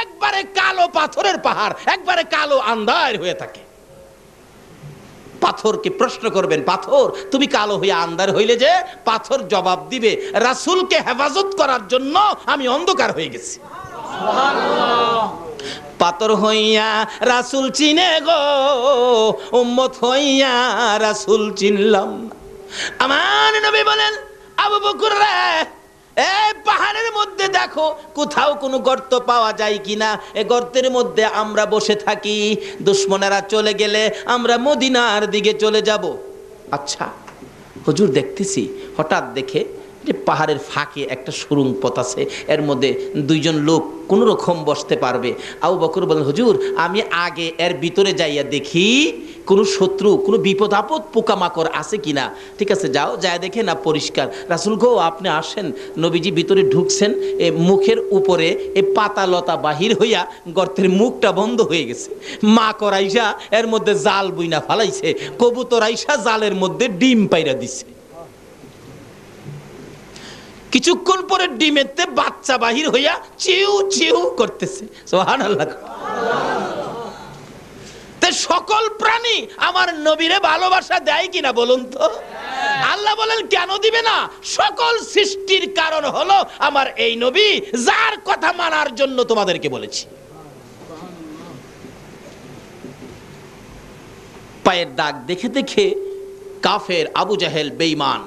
একবারে কালো পাথরের পাহাড়, একবারে কালো আন্ধার হয়ে থাকে। পাথরকে প্রশ্ন করবেন, পাথর তুমি কালো হয়ে আন্ধার হইলে যে? পাথর জবাব দিবে, রাসূলকে হেফাজত করার জন্য আমি অন্ধকার হয়ে গেছি। পাথর হইয়া রাসূল চিনে গো, উম্মত হইয়া রাসূল চিনলাম না। আমার নবী বলেন, আবু বকর রে, এই পাহাড়ের মধ্যে দেখো কোথাও কোনো গর্ত পাওয়া যায় কিনা। এই গর্তের মধ্যে আমরা বসে থাকি, দুশমনেরা চলে গেলে আমরা মদিনার দিকে চলে যাব। আচ্ছা হুজুর, দেখতেছি হঠাৎ দেখে যে পাহাড়ের ফাঁকে একটা সুড়ঙ্গ পথ আছে, এর মধ্যে দুইজন লোক কোনো রকম বসতে পারবে। আবু বকর বলেন, হুজুর আমি আগে এর ভিতরে যাইয়া দেখি কোনো শত্রু, কোনো বিপদ আপদ পোকামাকড় আছে কিনা। ঠিক আছে, যাও, যায় দেখে না পরিষ্কার। রাসূল গো, আপনি আসেন। নবীজি ভিতরে ঢুকছেন, এ মুখের উপরে এ পাতা লতা বাহির হইয়া গর্তের মুখটা বন্ধ হয়ে গেছে। মা করাইসা এর মধ্যে জাল বুইনা ফালাইছে, কবুতর আইসা জালের মধ্যে ডিম পাইরা দিছে। কিছুক্ষণ পরে ডিমেতে বাচ্চা বাহির হইয়া চিউ চিউ করতেছে। সুবহানাল্লাহ। তে সকল প্রাণী আমার নবীরে ভালোবাসা দেয় কিনা বলুন তো? আল্লাহ বলেন, কেন দিবে না? সকল সৃষ্টির কারণ হলো আমার এই নবী, যার কথা মানার জন্য তোমাদেরকে বলেছি। পায়ের দাগ দেখে দেখে কাফের আবু জাহেল বেঈমান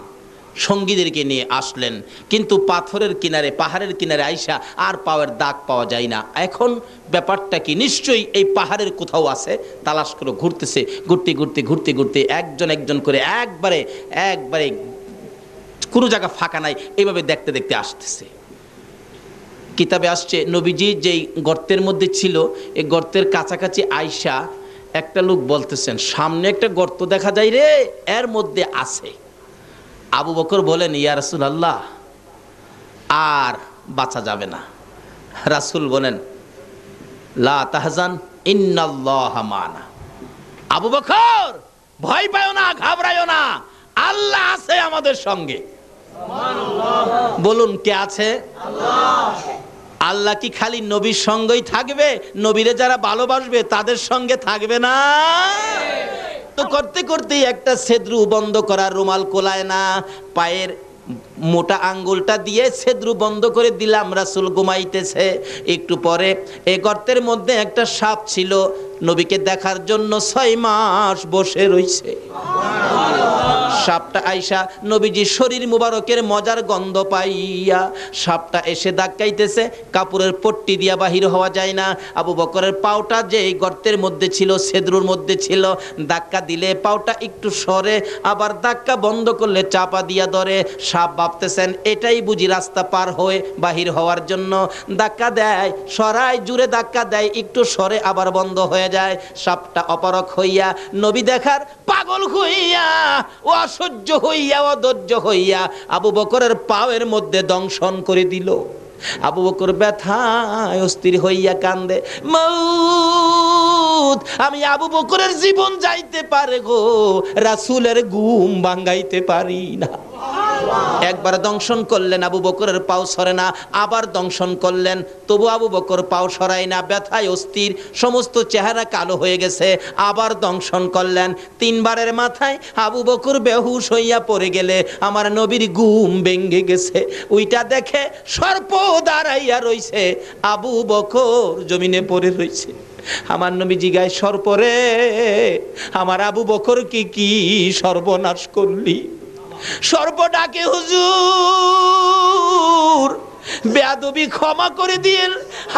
সঙ্গীদেরকে নিয়ে আসলেন, কিন্তু পাথরের কিনারে, পাহাড়ের কিনারে আইসা আর পাওয়ের দাগ পাওয়া যায় না। এখন ব্যাপারটা কি, নিশ্চয়ই এই পাহাড়ের কোথাও আছে। তালাশ করে ঘুরতেছে, ঘুরতে ঘুরতে ঘুরতে ঘুরতে একজন একজন করে একবারে একবারে কোনো জায়গা ফাঁকা নাই, এইভাবে দেখতে দেখতে আসতেছে। কিতাবে আসছে নবীজি যেই গর্তের মধ্যে ছিল, এই গর্তের কাছাকাছি আইসা একটা লোক বলতেছেন, সামনে একটা গর্ত দেখা যায় রে, এর মধ্যে আছে। আবু বকর বলেন, ইয়া রাসূলুল্লাহ, আর বাঁচা যাবে না। রাসূল বলেন, লা তাহজান ইন্নাল্লাহা মানা। আবু বকর ভয় পাও না, ঘাবড়ায়ো না, আল্লাহ আছে আমাদের সঙ্গে। বলুন কে আছে? আল্লাহ। আল্লাহ কি খালি নবীর সঙ্গেই থাকবে? নবীরে যারা ভালোবাসবে তাদের সঙ্গে থাকবে না? তো করতে করতেই একটা ছেদ্রু বন্ধ করার রুমাল কোলায় না, পায়ের মোটা আঙ্গুলটা দিয়ে ছেদ্রু বন্ধ করে দিলাম। রাসূল ঘুমাইতেছে। একটু পরে এই গর্তের মধ্যে একটা সাপ ছিল, নবীকে দেখার জন্য 6 মাস বসে রইছে। সাপটা আইসা নবীজির শরীর মুবারকের মজার গন্ধ পাইয়া সাপটা এসে ধাক্কাইতেছে, কাপড়ের পট্টি দিয়া বাহির হওয়া যায় না। আবু বকরের পাওটা যে গর্তের মধ্যে ছিল, ছেদ্রুর মধ্যে ছিল, ধাক্কা দিলে পাওটা একটু সরে, আবার ধাক্কা বন্ধ করলে চাপা দিয়া ধরে। সাপ ভাবতেছেন এটাই বুঝি রাস্তা পার হয়ে বাহির হওয়ার জন্য। ধাক্কা দেয়, সরায়, জুড়ে ধাক্কা দেয়, একটু সরে আবার বন্ধ হয়ে যায়। সাপটা অপারক হইয়া, নবী দেখার পাগল হইয়া, ও অসহ্য হইয়া, অধৈর্য হইয়া আবু বকরের পায়ের মধ্যে দংশন করে দিল। আবু বকর ব্যথায় অস্থির হইয়া কান্দে, মউত, আমি আবু বকরের জীবন যাইতে পারে গো, রাসূলের ঘুম ভাঙাইতে পারি না। একবার দংশন করলেন, আবু বকরের পাও সরে না, আবার দংশন করলেন, তবু আবু বকর পাও সরায় না, ব্যথায় অস্থির, সমস্ত চেহারা কালো হয়ে গেছে। আবার দংশন করলেন, 3 বারের মাথায় আবু বকর বেহুশ হইয়া পড়ে গেলে আমার নবীর ঘুম ভেঙে গেছে। ওইটা দেখে সর্প দাঁড়াইয়া রইছে, আবু বকর জমিনে পড়ে রইছে। আমার নবী জিগায়, সর্পরে, আমার আবু বকর কি সর্বনাশ করলি? সর্প ডাকে, হুজুর বেয়াদবি ক্ষমা করে দিয়েন,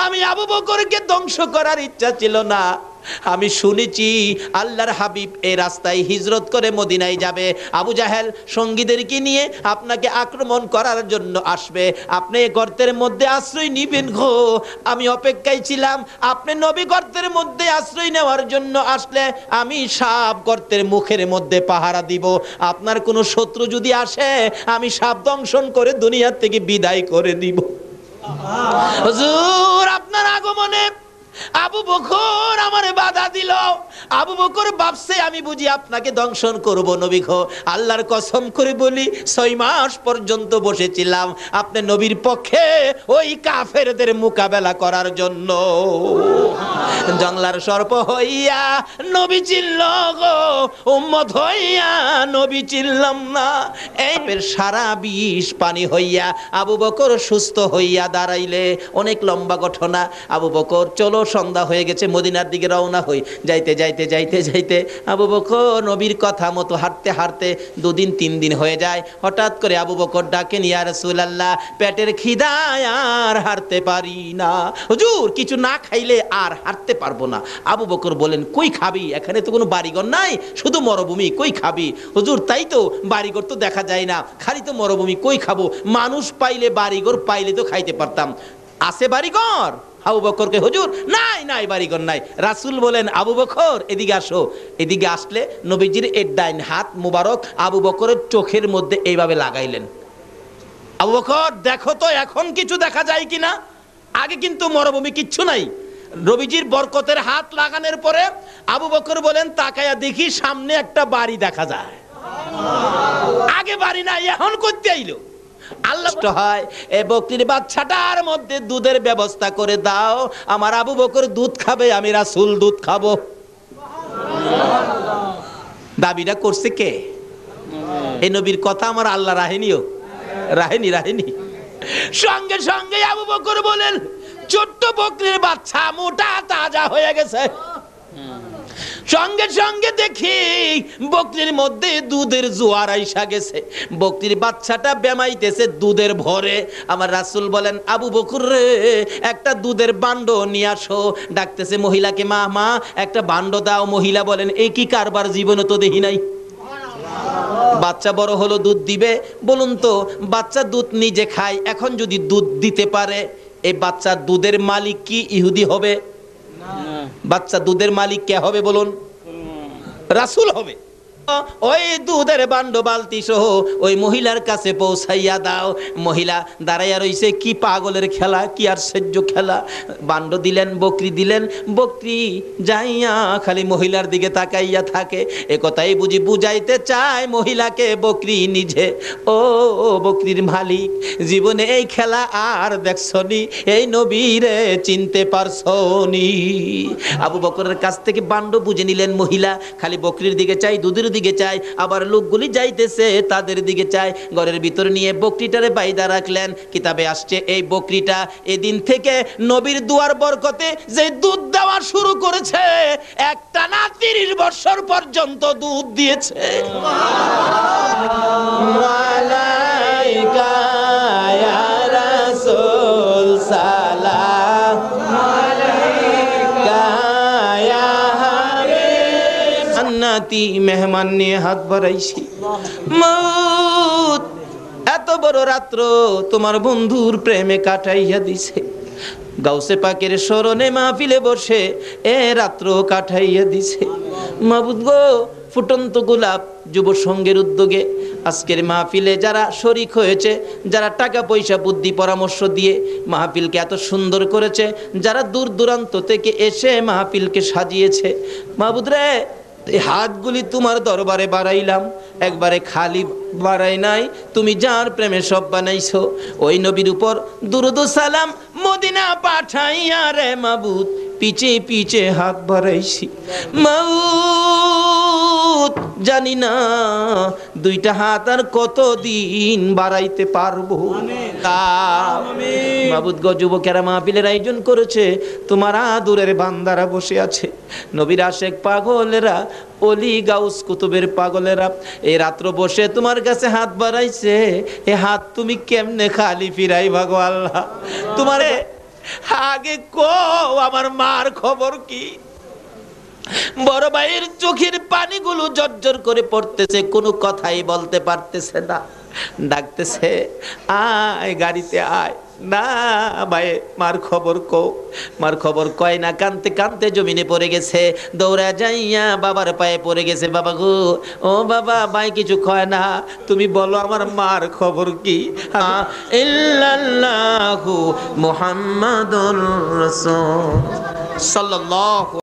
আমি আবু বকরকে ধ্বংস করার ইচ্ছা ছিল না। আমি শুনেছি আল্লাহর হাবিব এই রাস্তায় হিজরত করে মদিনায় যাবে, আবু জাহেল সঙ্গীদেরকে নিয়ে আপনাকে আক্রমণ করার জন্য আসবে, আপনি গর্তের মধ্যে আশ্রয় নিবেন গো। আমি অপেক্ষায় ছিলাম, আপনি নবী গর্তের মধ্যে আশ্রয় নেওয়ার জন্য আসলে আমি সাপ গর্তের মুখের মধ্যে পাহারা দিব। আপনার কোনো শত্রু যদি আসে আমি সাপ দংশন করে দুনিয়া থেকে বিদায় করে দিব। হুজুর আপনার আগমনে আবু বকর আমারে বাধা দিল। আবু বকর ভাবছে আমি বুঝি আপনাকে দংশন করব। নবী গো, আল্লাহর কসম করে বলি 6 মাস পর্যন্ত বসেছিলাম আপনি নবীর পক্ষে ওই কাফেরদের মোকাবেলা করার জন্য। জংলার সর্প হইয়া নবী চিনল গো, উম্মত হইয়া নবী চিনলাম না। এই সারা বিষ পানি হইয়া আবু বকর সুস্থ হইয়া দাঁড়াইলে। অনেক লম্বা ঘটনা। আবু বকর, চলো সন্ধ্যা হয়ে গেছে, মদিনার দিকে রওনা হই। যাইতে যাইতে যাইতে যাইতে আবু বকর নবীর কথা মতো হাঁটতে হাঁটতে 2 দিন 3 দিন হয়ে যায়। হঠাৎ করে আবু বকর ডাকেন, ইয়া রাসূলুল্লাহ, পেটের খিদায় আর হাঁটতে পারি না, হুজুর কিছু না খাইলে আর হাঁটতে পারবো না। আবু বকর বলেন, কই খাবি? এখানে তো কোনো বাড়িঘর নাই, শুধু মরুভূমি, কই খাবি? হুজুর তাই তো, বাড়িঘর তো দেখা যায় না, খালি তো মরুভূমি, কই খাবো? মানুষ পাইলে, বাড়িঘর পাইলে তো খাইতে পারতাম, আছে বাড়িঘর? আবু বকরকে, হুজুর নাই নাই বাড়িঘর নাই। রাসূল বলেন, আবু বকর এদিকে আসো। এদিকে আসলে নবীজির এর ডাইন হাত মুবারক আবু বকরের চোখের মধ্যে এইভাবে লাগাইলেন। আবু বকর দেখো তো এখন কিছু দেখা যায় কিনা। আগে কিন্তু মরুভূমি, কিচ্ছু নাই। নবীজির বরকতের হাত লাগানোর পরে আবু বকর বলেন, তাকায়া দেখি সামনে একটা বাড়ি দেখা যায়। আগে বাড়ি নাই, এখন করতে আইলো। আল্লাহ হয়, এই বকরির বাচ্চাটার মধ্যে দুধের ব্যবস্থা করে দাও, আমার আবু বকর দুধ খাবে, আমি রাসূল দুধ খাবো। দাবিটা করছে কে? এই নবীর কথা আমার আল্লাহ রাহেনিও, রাহেনি। সঙ্গে সঙ্গে আবু বকর বলেন, ছোট্ট বকরির বাচ্চা মোটা তাজা হয়ে গেছে, সঙ্গে সঙ্গে দেখি বকরির মধ্যে দুধের জোয়ার আইসা গেছে, বকরির বাচ্চাটা বেমাইতেছে দুধের ভরে। আমার রাসূল বলেন, আবু বকর রে, একটা দুধের বান্ড নিয়ে আসো। ডাকতেছে মহিলাকে, মা মা একটা বান্ড দাও। মহিলা বলেন, এই কি কারবার, জীবনে তো দেখি নাই। বাচ্চা বড় হলো, দুধ দিবে। বলুন তো, বাচ্চা দুধ নিজে খায়, এখন যদি দুধ দিতে পারে, এই বাচ্চার দুধের মালিক কি ইহুদি হবে? বাচ্চা দুধের মালিক কে হবে বলুন? রাসূল হবে। ওই দুধের বান্ড বালতি সহ ওই মহিলার কাছে পৌঁছাইয়া দাও। মহিলা দাঁড়াইয়া রইছে, কি পাগলের খেলা, কি আশ্চর্য খেলা। বান্ড দিলেন, বকরি দিলেন, বকরি যাইয়া খালি মহিলার দিকে তাকাইয়া থাকে। এ কথাই বুঝি বুঝাইতে চায় মহিলাকে বকরি নিজে। ও বকরির মালিক, জীবনে এই খেলা আর দেখছনি, এই নবীরে চিনতে পারছনি? আবু বকরের কাছ থেকে বান্ড বুঝে নিলেন মহিলা, খালি বকরির দিকে চাই, দুধের দিকে চাই, আবার লোকগুলি যাইতেছে তাদের দিকে চাই। ঘরের ভিতরে নিয়ে বকরিটারে বাইদা রাখলেন। কিতাবে আসছে এই বকরিটা এদিন থেকে নবীর দুয়ার বরকতে যে দুধ দেওয়া শুরু করেছে, একটানা 30 বছর পর্যন্ত দুধ দিয়েছে। মালাইকা ইয়া রাসূল সালাম আলাইকা ইয়া হাবিব। জান্নাতি মেহমান নিয়ে হাত বাড়াইছি। মউত এত বড় রাত্র তোমার বন্ধুর প্রেমে কাটাইয়া দিছে। গাউসে পাকের স্মরণে মাহফিলে বসে এ রাত্র কাটাইয়া দিছে। মাবুদ গো, ফুটন্ত গোলাপ যুব সংঘের উদ্যোগে আজকের মাহফিলে যারা শরীক হয়েছে, যারা টাকা পয়সা বুদ্ধি পরামর্শ দিয়ে মাহফিলকে এত সুন্দর করেছে, যারা দূর দূরান্ত থেকে এসে মাহফিলকে সাজিয়েছে, মাবুদ রে, এই হাতগুলি তোমার দরবারে বাড়াইলাম, একবারে খালি বাড়াই নাই। তুমি যার প্রেমে সব বানাইছো, ওই নবীর উপর দুরুদ ও সালাম মদিনা পাঠাইয়া রে মাবুদ পিছে পিছে হাত বাড়াইছি। মাবুদ জানি না দুইটা হাত আর কতদিন বাড়াইতে পারবো। মাবুদ গো, যুবকেরা মাহফিলের আয়োজন করেছে, তোমার আদরের বান্দারা বসে আছে, নবীর আশেক পাগলেরা, অলি গাউস কুতুবের পাগলেরা এই রাত্র বসে তোমার কাছে হাত বাড়াইছে। এ হাত তুমি কেমনে খালি ফিরাই ভাগো আল্লাহ? তোমারে আগে কো আমার মার খবর কি? বড় ভাইয়ের চোখের পানিগুলো জর্জর করে পড়তেছে, কোনো কথাই বলতে পারতেছে না। ডাকতেছে, আয় গাড়িতে আয়। না ভাই, মার খবর কও। মার খবর কয় না, কানতে কানতে জমিনে পড়ে গেছে। দৌড়া যাইয়া বাবার পায়ে পড়ে গেছে। বাবা গো, ও বাবা, ভাই কিছু কয় না, তুমি বলো আমার মার খবর কি? ইল্লাল্লাহু মুহাম্মাদুর রাসূল সাল্লাল্লাহু